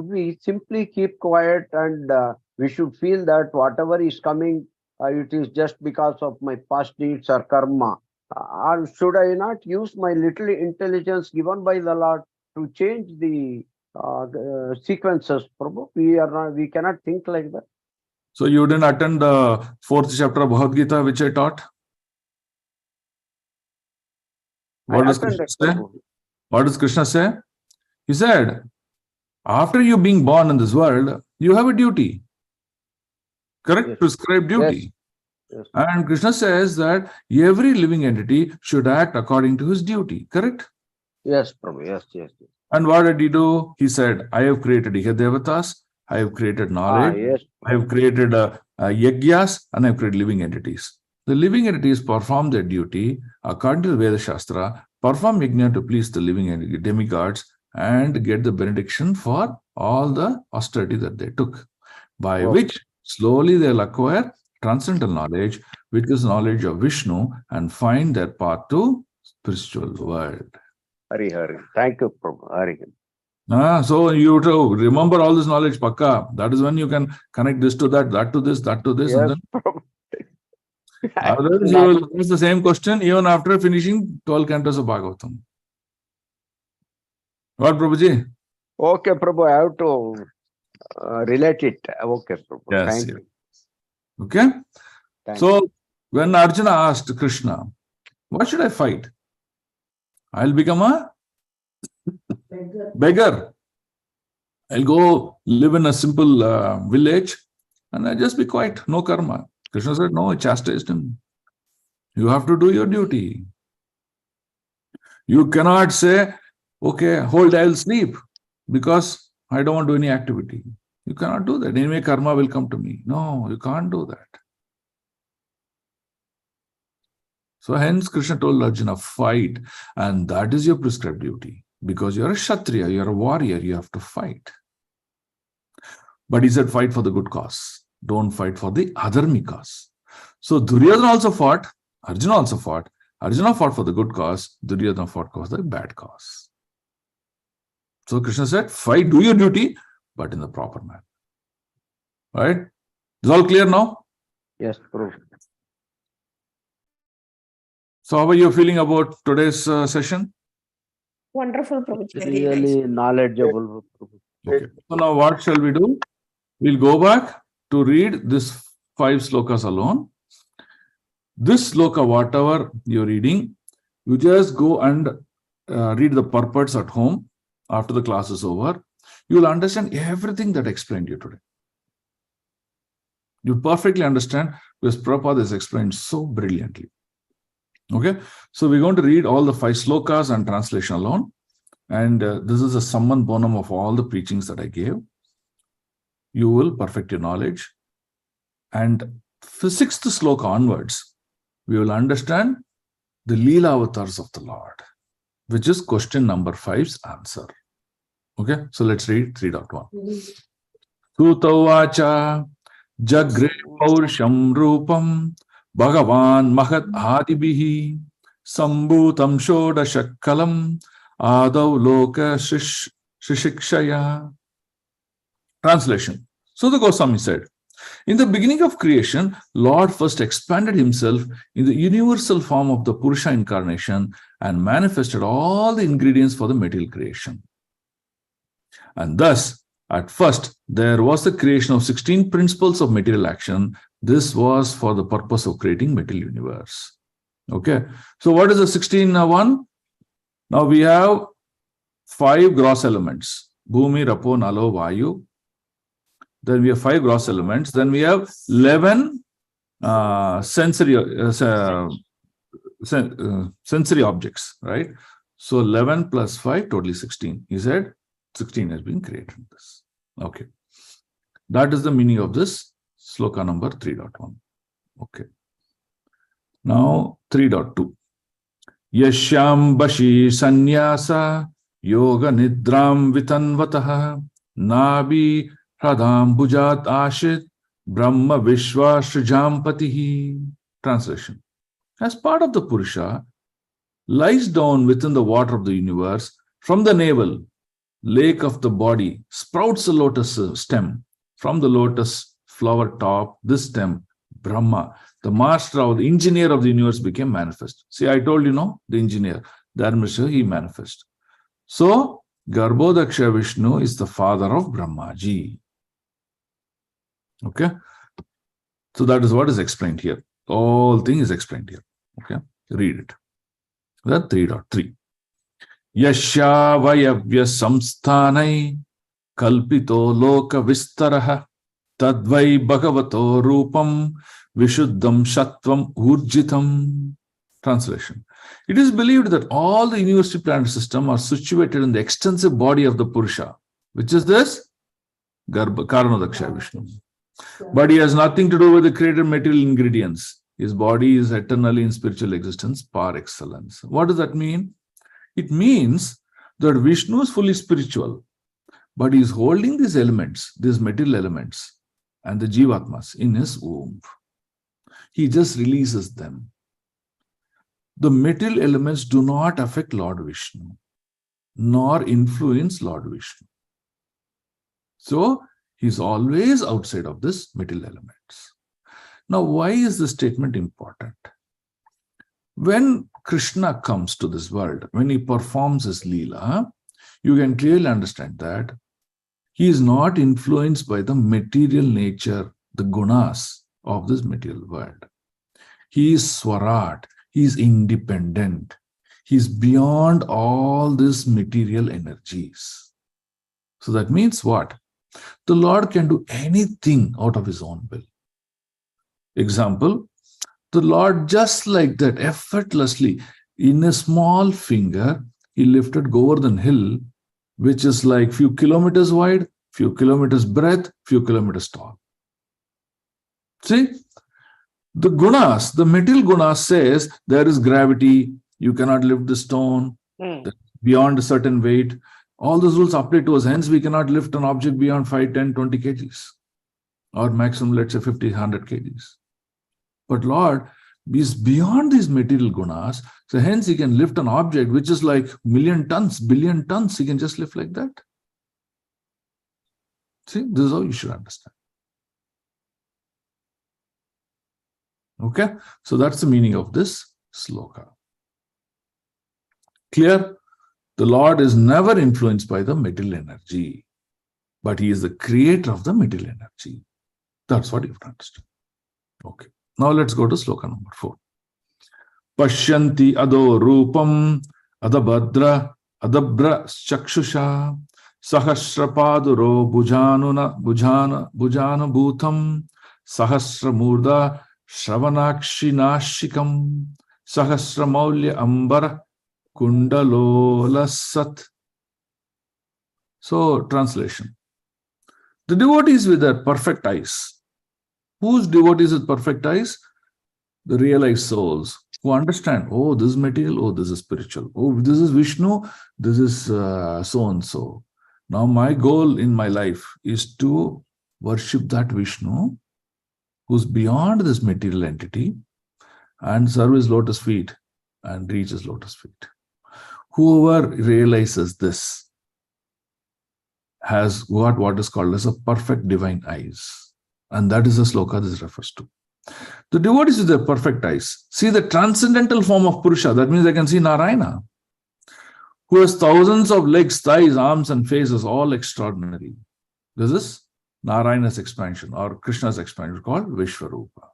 we simply keep quiet and we should feel that whatever is coming, it is just because of my past deeds or karma? Or should I not use my little intelligence given by the Lord to change the sequences, Prabhu? We cannot think like that. So you didn't attend the 4th chapter of Bhagavad Gita, which I taught? What does Krishna say? What does Krishna say? He said, after you being born in this world, you have a duty. Correct? Yes. Prescribed duty. Yes. Yes. And Krishna says that every living entity should act according to his duty. Correct? Yes, Prabhu. Yes, yes, yes. And what did he do? He said, I have created Devatas, I have created knowledge, yes. I have created yagyas, and I have created living entities. The living entities perform their duty according to the Veda Shastra, perform yajna to please the living entity, demigods, and get the benediction for all the austerity that they took, by which slowly they'll acquire transcendental knowledge, which is knowledge of Vishnu, and find their path to spiritual world. Hari Hari. Thank you, Prabhu. Hari. So you have to remember all this knowledge, Pakka. That is when you can connect this to that, that to this, that to this. Yes, and then otherwise you will ask the same question even after finishing 12 cantos of Bhagavatam. What, Prabhuji? Okay, Prabhu, I have to relate it. Okay, Prabhu. Yes, Thank yes. you. Okay? Thank so you. When Arjuna asked Krishna, what should I fight? I'll become a beggar. I'll go live in a simple village and I'll just be quiet, no karma. Krishna said, no, chastised him. You have to do your duty. You cannot say, okay, whole day I'll sleep because I don't want to do any activity. You cannot do that. Anyway, karma will come to me. No, you can't do that. So hence Krishna told Arjuna, fight. And that is your prescribed duty. Because you're a Kshatriya, you're a warrior, you have to fight. But he said, fight for the good cause. Don't fight for the adharmic cause. So Duryodhana also fought, Arjuna also fought. Arjuna fought for the good cause, Duryodhana fought for the bad cause. So Krishna said, fight, do your duty, but in the proper manner. Right? Is all clear now? Yes, Prabhu. So how are you feeling about today's session? Wonderful, Prabhuji. Really knowledgeable. Prabhu. Okay. So now what shall we do? We'll go back to read this 5 slokas alone. This sloka, whatever you're reading, you just go and read the purports at home after the class is over. You will understand everything that I explained to you today. You perfectly understand because Prabhupada has explained so brilliantly. Okay, so we're going to read all the 5 slokas and translation alone. And this is a summon bonum of all the preachings that I gave. You will perfect your knowledge. And the 6th sloka onwards, we will understand the Leela avatars of the Lord, which is question number 5's answer. Okay, so let's read 3.1. Sutavacha Jagre Paursham Rupam Bhagavan Mahat Adibihi Sambhutam Shodashakalam Adav Loka Shishikshaya. Translation. So the Goswami said, in the beginning of creation, Lord first expanded himself in the universal form of the Purusha incarnation and manifested all the ingredients for the material creation. And thus, at first, there was the creation of 16 principles of material action. This was for the purpose of creating material universe. Okay. So what is the 16th one? Now we have 5 gross elements. Bhumi, Rapo, Nalo, Vayu. Then we have 5 gross elements. Then we have 11 sensory objects, right? So 11 plus 5, totally 16. He said 16 has been created in this. Okay. That is the meaning of this sloka number 3.1. Okay. Now 3.2. Yashyam Bashi Sanyasa Yoga Nidram Vitanvataha Nabi Hradam Bhujat Ashit Brahma Vishwa Srijampatihi. Translation. As part of the Purusha, lies down within the water of the universe. From the navel, lake of the body, sprouts a lotus stem. From the lotus flower top, this stem, Brahma, the master or the engineer of the universe, became manifest. See, I told you, no, the engineer, Dharmasha, he manifest. So, Garbhodaksha Vishnu is the father of Brahmaji. Okay. So that is what is explained here. All thing is explained here. Okay. Read it. That 3.3. Yasya vayavya samsthanai kalpito loka vistaraha tadvai bhagavato rupam vishuddham sattvam urjitam. Translation. It is believed that all the universal planet system are situated in the extensive body of the Purusha, which is this Karanadaksha Vishnu. But he has nothing to do with the created material ingredients. His body is eternally in spiritual existence par excellence. What does that mean? It means that Vishnu is fully spiritual, but he is holding these elements, these material elements, and the Jivatmas in his womb. He just releases them. The material elements do not affect Lord Vishnu, nor influence Lord Vishnu. So, he's always outside of this material elements. Now, why is this statement important? When Krishna comes to this world, when he performs his Leela, you can clearly understand that he is not influenced by the material nature, the gunas of this material world. He is Swarat, he is independent, he is beyond all these material energies. So that means what? The Lord can do anything out of his own will. Example, the Lord just like that, effortlessly, in a small finger, he lifted Govardhan Hill, which is like few kilometers wide, few kilometers breadth, few kilometers tall. See, the gunas, the material gunas says there is gravity, you cannot lift the stone beyond a certain weight. All those rules apply to us. Hence, we cannot lift an object beyond 5, 10, 20 kgs or maximum, let's say 50, 100 kgs. But Lord is beyond these material gunas. So hence he can lift an object which is like million tons, billion tons. He can just lift like that. See, this is how you should understand. Okay. So that's the meaning of this sloka. Clear? The Lord is never influenced by the material energy, but he is the creator of the material energy. That's what you have to understand. Okay. Now let's go to sloka number 4. Pashyanti ado rupam adabhadra chakshusha sahasrapaduro bhujana bhutam sahasramurda shravanakshi sahasramaulya ambara kundalola sat. So, translation. The devotees with their perfect eyes. Whose devotees with perfect eyes? The realized souls who understand, oh, this is material, oh, this is spiritual, oh, this is Vishnu, this is so-and-so. Now, my goal in my life is to worship that Vishnu who's beyond this material entity and serve his lotus feet and reach his lotus feet. Whoever realizes this has got what is called as a perfect divine eyes. And that is the sloka this refers to. The devotees with their perfect eyes see the transcendental form of Purusha. That means they can see Narayana, who has thousands of legs, thighs, arms, and faces, all extraordinary. This is Narayana's expansion or Krishna's expansion called Vishwarupa.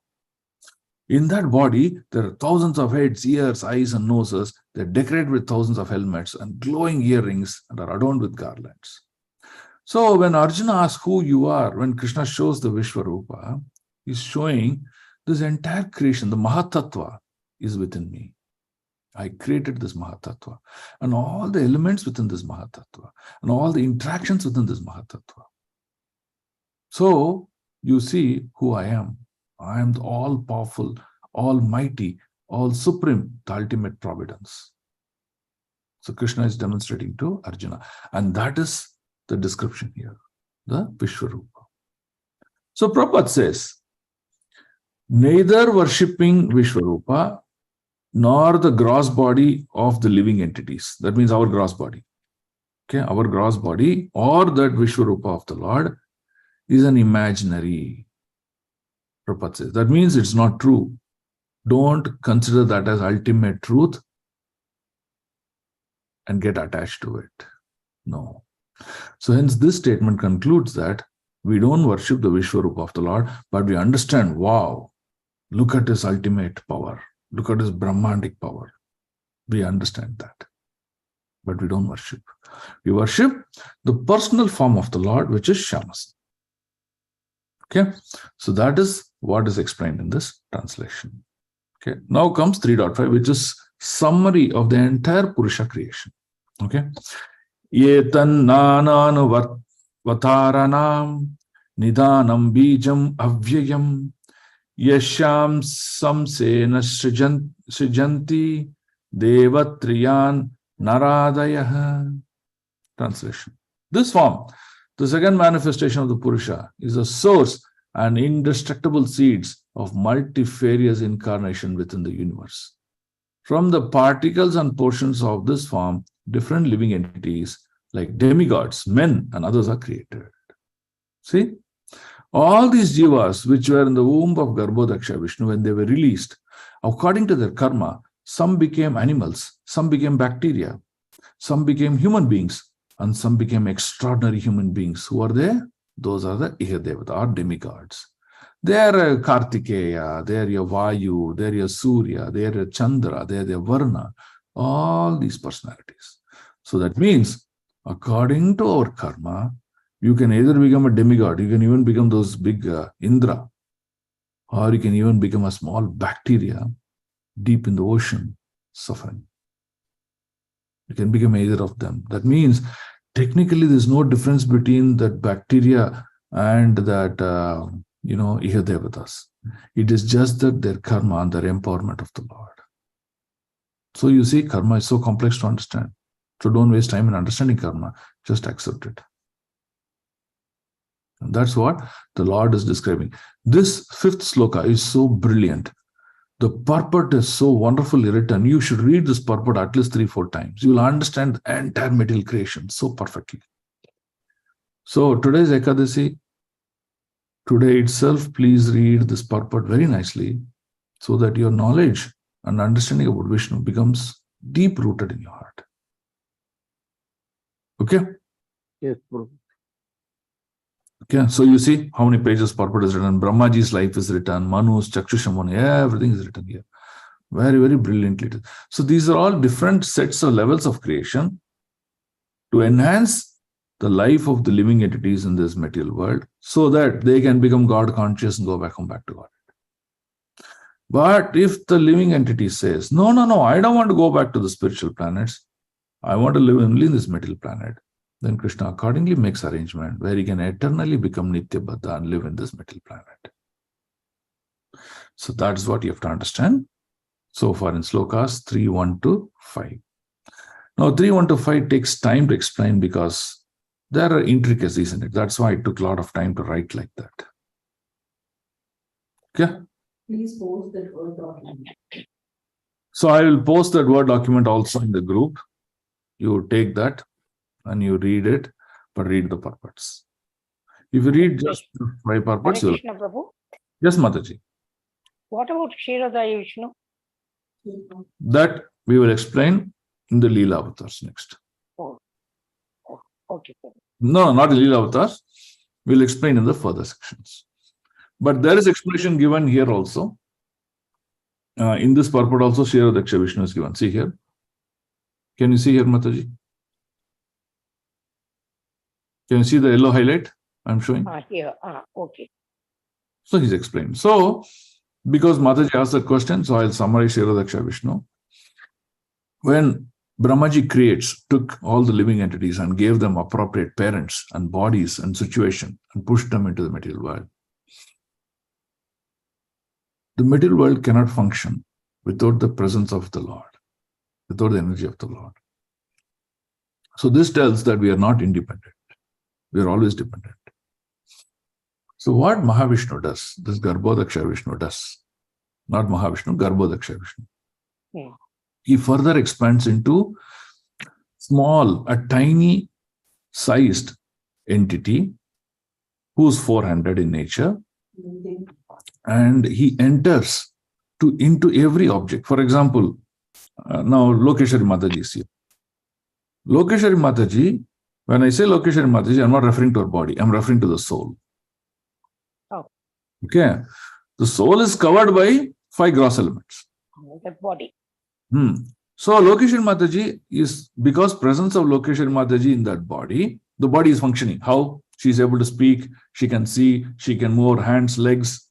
In that body, there are thousands of heads, ears, eyes, and noses. They're decorated with thousands of helmets and glowing earrings and are adorned with garlands. So when Arjuna asks who you are, when Krishna shows the Vishwarupa, he's showing this entire creation, the Mahatattva is within me. I created this Mahatattva and all the elements within this Mahatattva and all the interactions within this Mahatattva. So you see who I am. I am the all-powerful, almighty, all-supreme, the ultimate providence. So Krishna is demonstrating to Arjuna. And that is the description here, the Vishwarupa. So Prabhupada says, neither worshipping Vishwarupa nor the gross body of the living entities. That means our gross body. Okay, our gross body or that Vishwarupa of the Lord is an imaginary. Prabhupada says. That means it's not true. Don't consider that as ultimate truth and get attached to it. No. So hence this statement concludes that we don't worship the Vishwarupa of the Lord, but we understand, wow, look at his ultimate power. Look at his Brahmandic power. We understand that. But we don't worship. We worship the personal form of the Lord, which is Shamas. Okay. So that is what is explained in this translation. Okay. Now comes 3.5, which is summary of the entire Purusha creation. Okay. Yetan nananu vataranam nidanam bijam avyayam yasham samsena srijanti devatriyan naradayah. Translation. This form, the second manifestation of the Purusha, is a source and indestructible seeds of multifarious incarnation within the universe. From the particles and portions of this form, different living entities like demigods, men, and others are created. See? All these jivas which were in the womb of Garbhodaksha Vishnu, when they were released, according to their karma, some became animals, some became bacteria, some became human beings, and some became extraordinary human beings. Who are they? Those are the Ihadevata, or demigods. They are Kartikeya, they are your Vayu, they are your Surya, they are your Chandra, they are your Varna, all these personalities. So that means, according to our karma, you can either become a demigod, you can even become those big Indra, or you can even become a small bacteria deep in the ocean, suffering. You can become either of them. That means, technically, there's no difference between that bacteria and that, Ihadevatas. It is just that their karma and their empowerment of the Lord. So you see, karma is so complex to understand. So don't waste time in understanding karma. Just accept it. And that's what the Lord is describing. This fifth sloka is so brilliant. The purport is so wonderfully written. You should read this purport at least 3-4 times. You will understand the entire material creation so perfectly. So today's Ekadasi, today itself, please read this purport very nicely so that your knowledge and understanding about Vishnu becomes deep-rooted in your heart. Okay? Yes, Prabhu. Okay, so you see how many pages purport is written. Brahmaji's life is written, Manu's, Chakshushamuni, everything is written here. Very, very brilliantly. So these are all different sets or levels of creation to enhance the life of the living entities in this material world so that they can become God conscious and go back to God. But if the living entity says, no, I don't want to go back to the spiritual planets, I want to live only in this material planet, then Krishna accordingly makes arrangement where he can eternally become Nitya Baddha and live in this material planet. So that's what you have to understand so far in slokas 3.1 to 5. Now 3.1 to 5 takes time to explain because there are intricacies in it. That's why it took a lot of time to write like that. Okay? Please post that Word document. So I will post that Word document also in the group. You take that and you read it, but read the purports. If you read just 5 purports, Hare you'll... Krishna, Prabhu. Yes, Mataji. What about Kshirodaya Vishnu? That we will explain in the Leela avatars next. Okay. No, not the Leela avatars. We'll explain in the further sections. But there is explanation given here also. In this purport also, Kshirodaksha Vishnu is given. See here. Can you see here, Mataji? Can you see the yellow highlight I'm showing? Here. Okay. So he's explained. So, because Mataji asked that question, so I'll summarize Kshirodaksha Vishnu. When Brahmaji took all the living entities and gave them appropriate parents and bodies and situation and pushed them into the material world, the material world cannot function without the presence of the Lord, without the energy of the Lord. So this tells that we are not independent. We are always dependent. So what Mahavishnu does, this Garbhodaksha Vishnu does, not Mahavishnu, Garbhodaksha Vishnu. Yeah. He further expands into a tiny sized entity who's 400 in nature, and he enters into every object. For example, now Lokeshwari Mataji is here. Lokeshwari Mataji, when I say Lokeshwari Mataji, I'm not referring to her body, I'm referring to the soul. Oh. Okay. The soul is covered by 5 gross elements. The body. So Lokeshwari Mataji is, because presence of Lokeshwari Mataji in that body, the body is functioning. How? She is able to speak, she can see, she can move her hands, legs,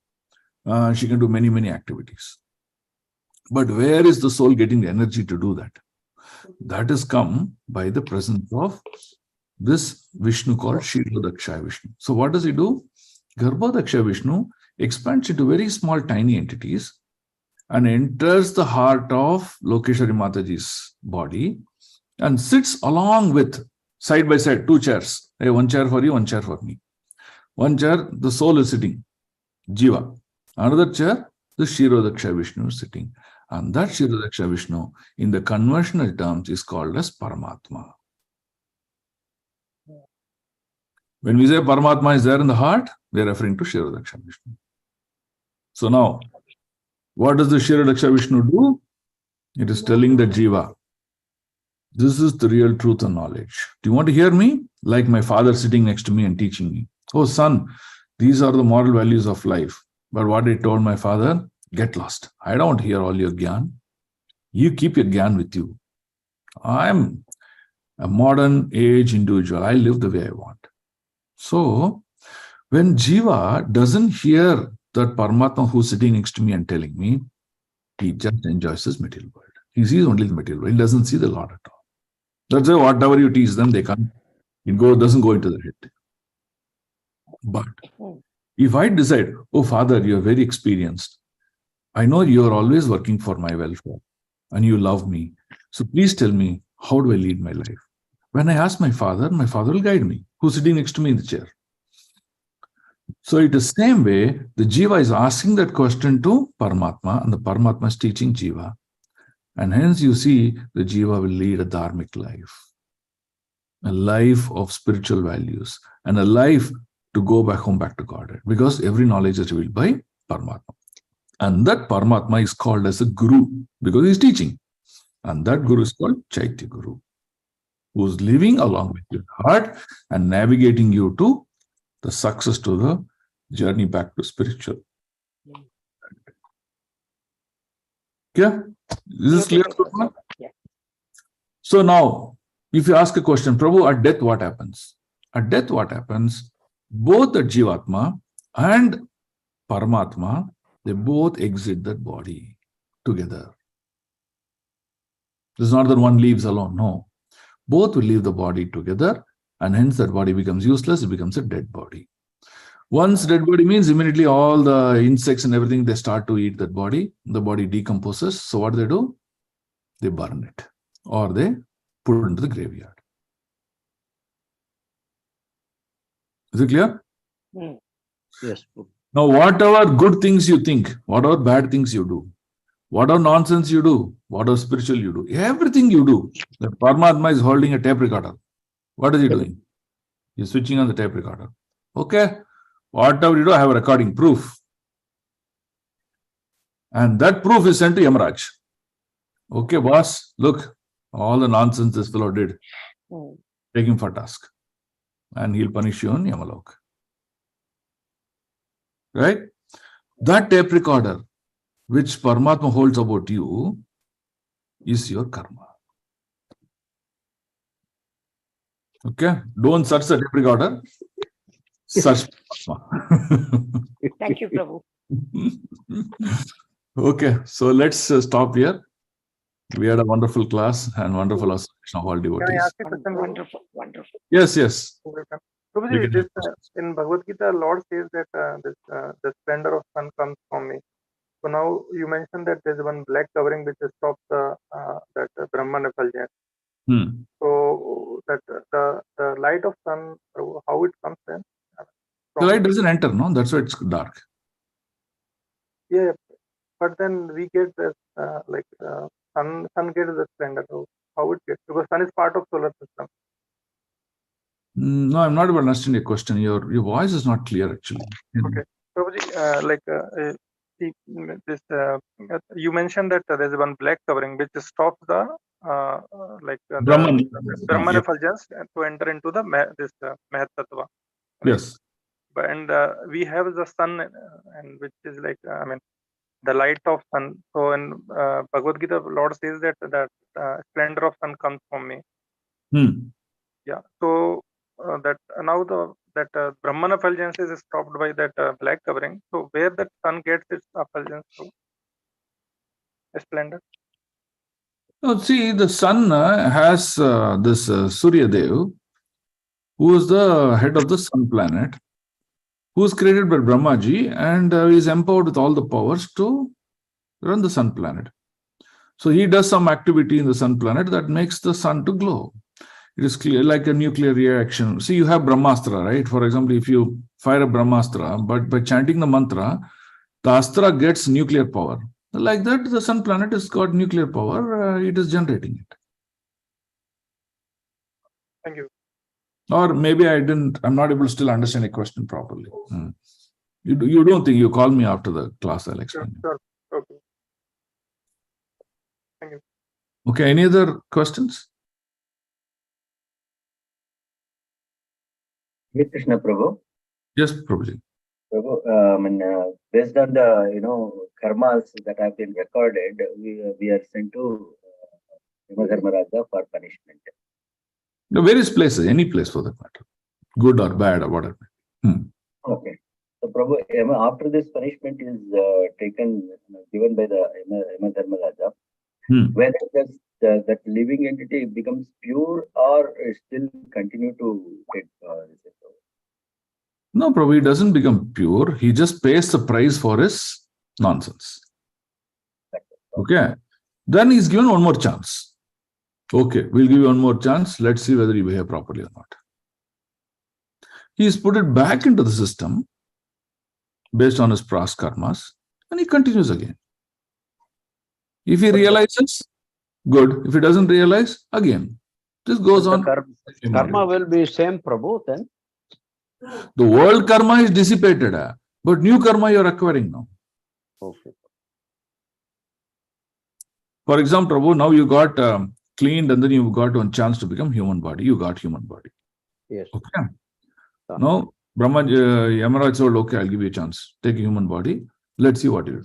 she can do many, many activities. But where is the soul getting the energy to do that? That has come by the presence of this Vishnu called Kshirodaksha Vishnu. So what does he do? Garbhodaksha Vishnu expands into very small, tiny entities and enters the heart of Lokeshwari Mataji's body and sits along with, side by side, 2 chairs. Hey, 1 chair for you, 1 chair for me. 1 chair, the soul is sitting, Jiva. Another chair, the Kshirodaksha Vishnu is sitting. And that Kshirodaksha Vishnu, in the conventional terms, is called as Paramatma. When we say Paramatma is there in the heart, we are referring to Kshirodaksha Vishnu. So now, what does the Kshirodaksha Vishnu do? It is telling the Jiva, this is the real truth and knowledge. Do you want to hear me? Like my father sitting next to me and teaching me. Oh son, these are the moral values of life. But what I told my father, get lost. I don't hear all your gyan. You keep your gyan with you. I'm a modern age individual. I live the way I want. So when Jiva doesn't hear that Paramatma who's sitting next to me and telling me, he just enjoys his material world. He sees only the material world. He doesn't see the Lord at all. That's why whatever you teach them, they can't. Doesn't go into their head. But if I decide, oh Father, you're very experienced. I know you're always working for my welfare and you love me. So please tell me, how do I lead my life? When I ask my father will guide me, who's sitting next to me in the chair. So it is the same way, the Jiva is asking that question to Paramatma, and the Paramatma is teaching Jiva. And hence you see the Jiva will lead a dharmic life, a life of spiritual values, and a life to go back home, back to Godhead, because every knowledge is revealed by Paramatma. And that Paramatma is called as a Guru, because he is teaching. And that Guru is called Chaitya Guru. who's living along with your heart and navigating you to the success, to the journey back to spiritual. Yeah, is this clear? Yeah. So now, if you ask a question, Prabhu, at death what happens? At death what happens? Both the Jivatma and Paramatma, they both exit that body together. It's not that one leaves alone, no. Both will leave the body together, and hence that body becomes useless, it becomes a dead body. Once dead body means immediately all the insects and everything, they start to eat that body. The body decomposes. So what do? They burn it or they put it into the graveyard. Is it clear? Yes. Now, whatever good things you think, whatever bad things you do, whatever nonsense you do, whatever spiritual you do, everything you do, the Paramatma is holding a tape recorder. What is he doing? He's switching on the tape recorder. Okay. Whatever you do, I have a recording proof. And that proof is sent to Yamaraj. Okay, boss, look, all the nonsense this fellow did. Take him for task. And he'll punish you on Yamalok. Right? That tape recorder, which Paramatma holds about you, is your karma. Okay? Don't search the tape recorder. Search Paramatma. Thank you, Prabhu. Okay, so let's stop here. We had a wonderful class and wonderful association of all devotees. Can I ask a question? Wonderful, wonderful. Yes, yes. Prabhuji, this, in Bhagavad Gita, Lord says that the splendor of sun comes from me. So now you mentioned that there's one black covering which stops that Brahman effulgence. So that the light of sun, how it comes then? The light doesn't enter, no? That's why it's dark. Yeah, but then we get this sun gets the splendor. How it gets? Because sun is part of solar system. No, I'm not able to understand your question. Your voice is not clear actually. Okay. Prabhuji, you mentioned that there's one black covering which stops the Brahman effulgence to enter into the Mahat Tattva. Right? Yes. And we have the sun, and which is the light of sun. So in Bhagavad Gita, Lord says that splendor of sun comes from me. Yeah. So that now that Brahman effulgence is stopped by that black covering. So where that sun gets its effulgence through? Splendor. No, see, the sun has this Surya Dev, who is the head of the sun planet, who is created by Brahmaji and is empowered with all the powers to run the sun planet. So he does some activity in the sun planet that makes the sun to glow. It is clear, like a nuclear reaction. See, you have Brahmastra, right? For example, if you fire a Brahmastra, but by chanting the mantra, the astra gets nuclear power. Like that, the sun planet has got nuclear power. It is generating it. Thank you. Or maybe I'm not able to still understand a question properly. You don't think you call me after the class, I'll explain. Sure. Okay. Thank you. Okay, any other questions? Krishna Prabhu. Yes, Prabhuji. Prabhu, based on the karmas that have been recorded, we are sent to Dharmaraja for punishment. The various places, any place for that matter, good or bad or whatever. Okay. So Prabhu, after this punishment is given by the Dharmaraja, whether that living entity becomes pure or still continue to take No, Prabhu, he doesn't become pure. He just pays the price for his nonsense. Okay. Then he's given one more chance. Okay, we'll give you one more chance. Let's see whether you behave properly or not. He's put it back into the system based on his past karmas, and he continues again. If he realizes, good. If he doesn't realize, again. This goes on. Karma will be same, Prabhu, then? The world karma is dissipated, but new karma you're acquiring now. Okay. For example, Prabhu, now you got cleaned, and then you got one chance to become human body. You got human body. Yes. Okay. Now, Brahma, Yamaraj told, okay, I'll give you a chance. Take a human body. Let's see what you do.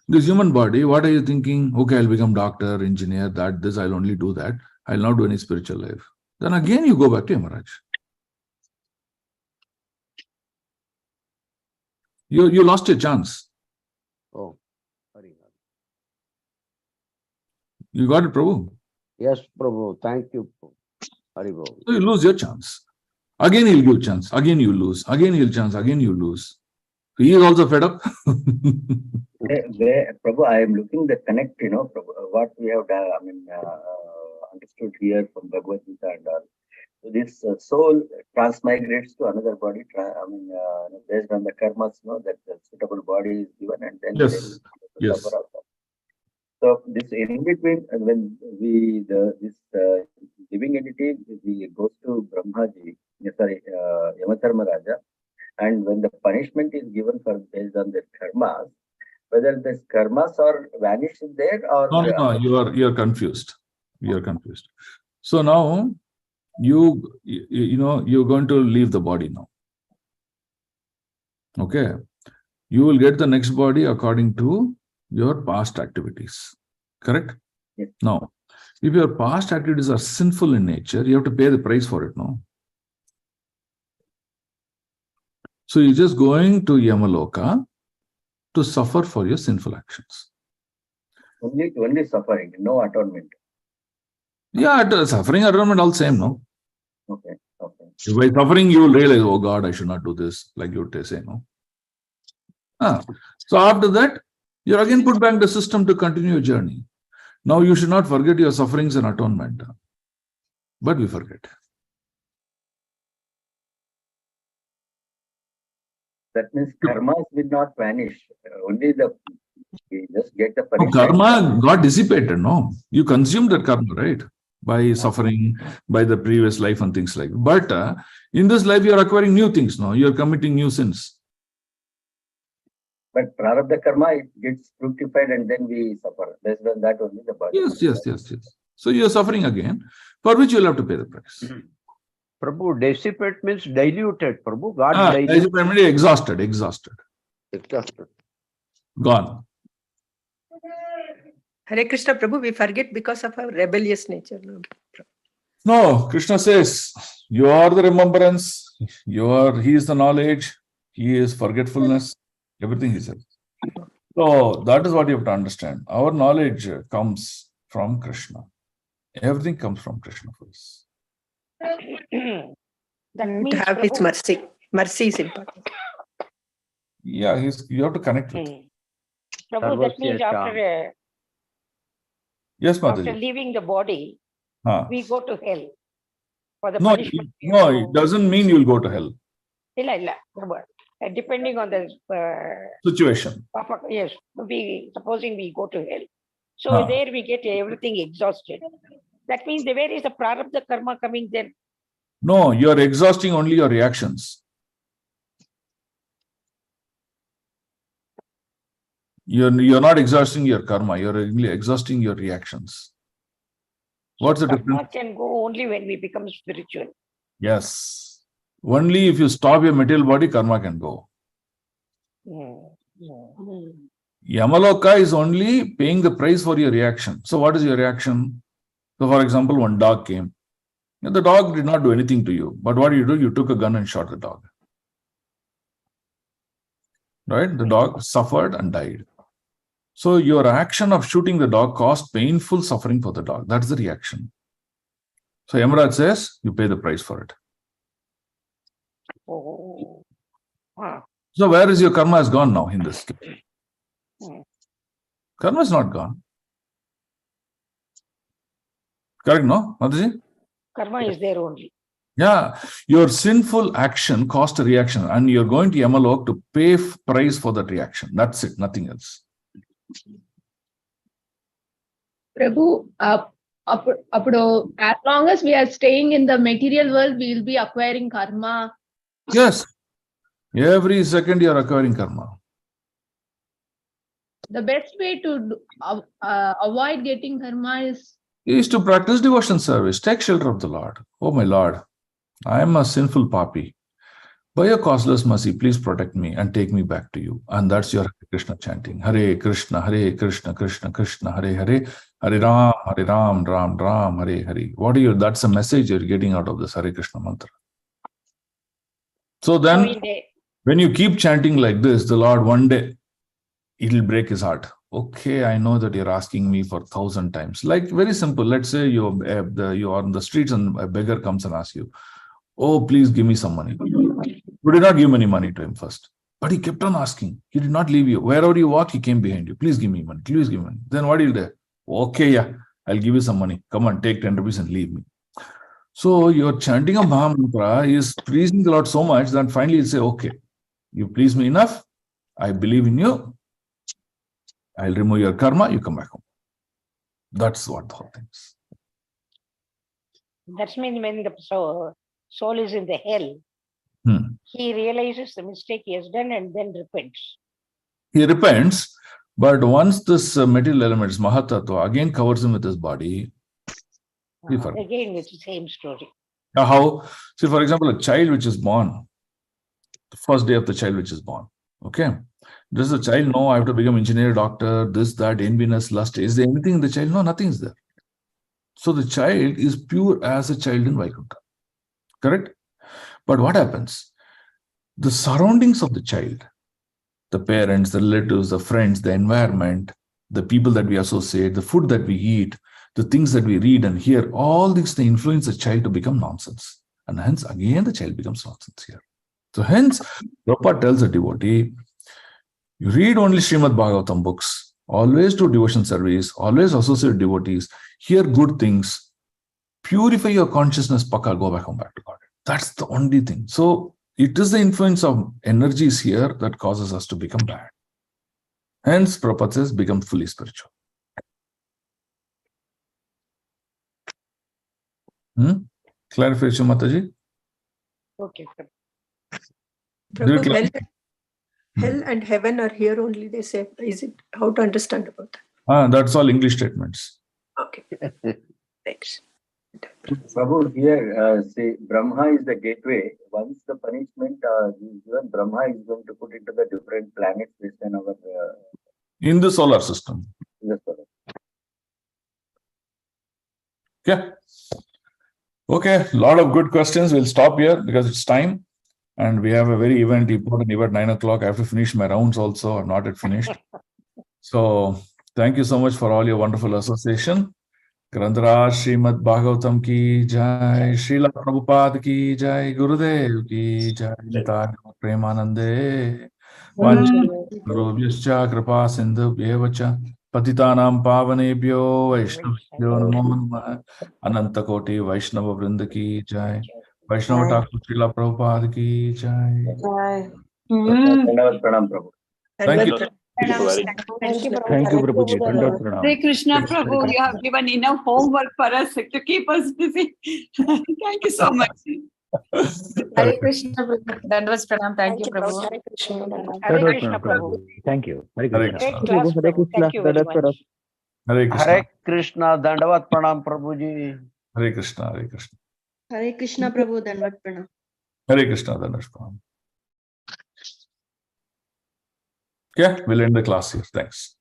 This human body, what are you thinking? Okay, I'll become doctor, engineer, this, I'll only do that. I'll not do any spiritual life. Then again, you go back to Yamaraj. You lost your chance. Oh, very good. You got it, Prabhu? Yes, Prabhu. Thank you. Haribol. So you lose your chance. Again, he'll give chance. Again, you lose. Again, he'll chance. Again, you lose. So he is also fed up. Prabhu, I am looking the connect, Prabhu, what we have done, understood here from Bhagavad Gita and all. So this soul transmigrates to another body, based on the karmas, that the suitable body is given, and then Yes. Yes. So this in between, when this living entity goes to Brahmaji, Yamadharmaraja, and when the punishment is given for based on the karmas, whether the karmas are vanished there or No, you're confused. You're confused. So now you're going to leave the body now. Okay. You will get the next body according to your past activities. Correct? Yes. Now, if your past activities are sinful in nature, you have to pay the price for it, no? So you're just going to Yamaloka to suffer for your sinful actions. Only suffering, no atonement. Yeah, suffering, atonement, all same, no? Okay. By suffering, you will realize, oh God, I should not do this, like you would say, no? So after that, you're again put back the system to continue your journey. Now you should not forget your sufferings and atonement. But we forget. That means karmas will not vanish. Only we just get the No, punishment. karma got dissipated, no? You consumed that karma, right? By suffering, by the previous life and things like that. But in this life, you're acquiring new things, no? You're committing new sins. But prarabdha karma, it gets fructified and then we suffer. Based on that only the body. Yes. So you're suffering again, for which you'll have to pay the price. Prabhu, dissipate means diluted, Prabhu. God diluted. Dissipate means exhausted. Exhausted. Gone. Hare Krishna, Prabhu, we forget because of our rebellious nature. No, Krishna says, you are the remembrance, he is the knowledge, he is forgetfulness, everything he says. So that is what you have to understand. Our knowledge comes from Krishna. Everything comes from Krishna first. That means to have his Prabhu, mercy. Mercy is important. Yeah, you have to connect with him. Prabhu, that means after Yes, after Mataji. leaving the body, we go to hell for the No, punishment. it doesn't mean you'll go to hell. Depending on the Situation. yes, supposing we go to hell. So there we get everything exhausted. That means where is the prarabdha karma coming then? No, you're exhausting only your reactions. You're not exhausting your karma, you're only exhausting your reactions. What's the difference? Karma can go only when we become spiritual. Yes. Only if you stop your material body, karma can go. Yamaloka is only paying the price for your reaction. So what is your reaction? So for example, one dog came. The dog did not do anything to you. But what do? You took a gun and shot the dog. Right? The dog suffered and died. So your action of shooting the dog caused painful suffering for the dog. That's the reaction. So Yamaraj says, you pay the price for it. So where is your karma has gone now in this case? Karma is not gone. Correct, no? Mataji? Karma is there only. Yeah, your sinful action caused a reaction and you're going to Yamalok to pay price for that reaction. That's it, nothing else. Prabhu, as long as we are staying in the material world, we will be acquiring karma. Yes. Every second you are acquiring karma. The best way to avoid getting karma is is to practice devotion service. Take shelter of the Lord. Oh my Lord, I am a sinful papi. By your causeless mercy, please protect me and take me back to you. And that's your Hare Krishna chanting. Hare Krishna, Krishna Krishna, Hare Hare, Hare Ram, Ram Ram, Hare Hare. What are you? That's a message you're getting out of this Hare Krishna mantra. So then, when you keep chanting like this, the Lord one day, it'll break his heart. Okay, I know that you're asking me for 1,000 times. Like very simple. Let's say you are on the streets and a beggar comes and asks you, oh, please give me some money. You did not give any money to him first. But he kept on asking. He did not leave you. Wherever you walk, he came behind you. Please give me money. Please give me money. Then what will you do? Okay, yeah, I'll give you some money. Come on, take 10 rupees and leave me. So your chanting of Maha Mantra is pleasing the Lord so much that finally he'll say, okay, you please me enough. I believe in you. I'll remove your karma. You come back home. That's what the whole thing is. That means when the soul is in the hell, he realizes the mistake he has done and then repents. He repents, but once this material elements, Mahatattva, again covers him with his body. Again, it's the same story. Now, how? See, for example, a child which is born, the first day of the child which is born, okay? Does the child know I have to become engineer, doctor, this, that, enviness, lust? Is there anything in the child? No, nothing is there. So the child is pure as a child in Vaikuntha. Correct? But what happens? The surroundings of the child, the parents, the relatives, the friends, the environment, the people that we associate, the food that we eat, the things that we read and hear, all these things influence the child to become nonsense. And hence, again, the child becomes nonsense here. So hence, Prabhupada tells a devotee, you read only Srimad Bhagavatam books, always do devotion service, always associate devotees, hear good things, purify your consciousness, Paka, go back home, back to God. That's the only thing. So it is the influence of energies here that causes us to become bad. Hence, Prabhupada says, become fully spiritual. Clarification, Mataji? Okay. Prabhu, hell and heaven are here only, they say. Is it how to understand about that? That's all English statements. Okay. Thanks. Prabhu, here, say Brahma is the gateway. Once the punishment is given, Brahma is going to put into the different planets within our... in the solar system. In the solar. Yeah. Okay, a lot of good questions. We'll stop here because it's time. And we have a very important event, 9 o'clock. I have to finish my rounds also. I'm not yet finished. So thank you so much for all your wonderful association. Granthara Srimad Bhagavatam ki jai, Srila Prabhupada ki jai, Gurudev ki jai, Nitai Premanande, Vanchakruvyascha Kripa Sindhu Bhyevacha, Patitanam Pavanebhyo Vaishnavibhyo Namo Namah, Anantakoti Vaishnava Vrinda ki jai, Vaishnava Thakur Srila Prabhupada ki jai. Pranam, Prabhu. Thank you. Thank you, Prabhu. Hare Krishna, Prabhu, you have given enough homework for us to keep us busy. Thank you so much. Hare Krishna, Prabhu. That was Pranam. Thank you, Prabhu. Hare Krishna. Hare Krishna, Prabhu. Thank you. Hare Great class, Prabhu. Thank you very much. Hare Krishna. Hare Krishna, Dandavat Pranam, Prabhuji. Hare Krishna, Hare Krishna. Hare Krishna, Prabhu. Dandavat Pranam. Hare Krishna, Dandavat Pranam. Okay, we'll end the class here. Thanks.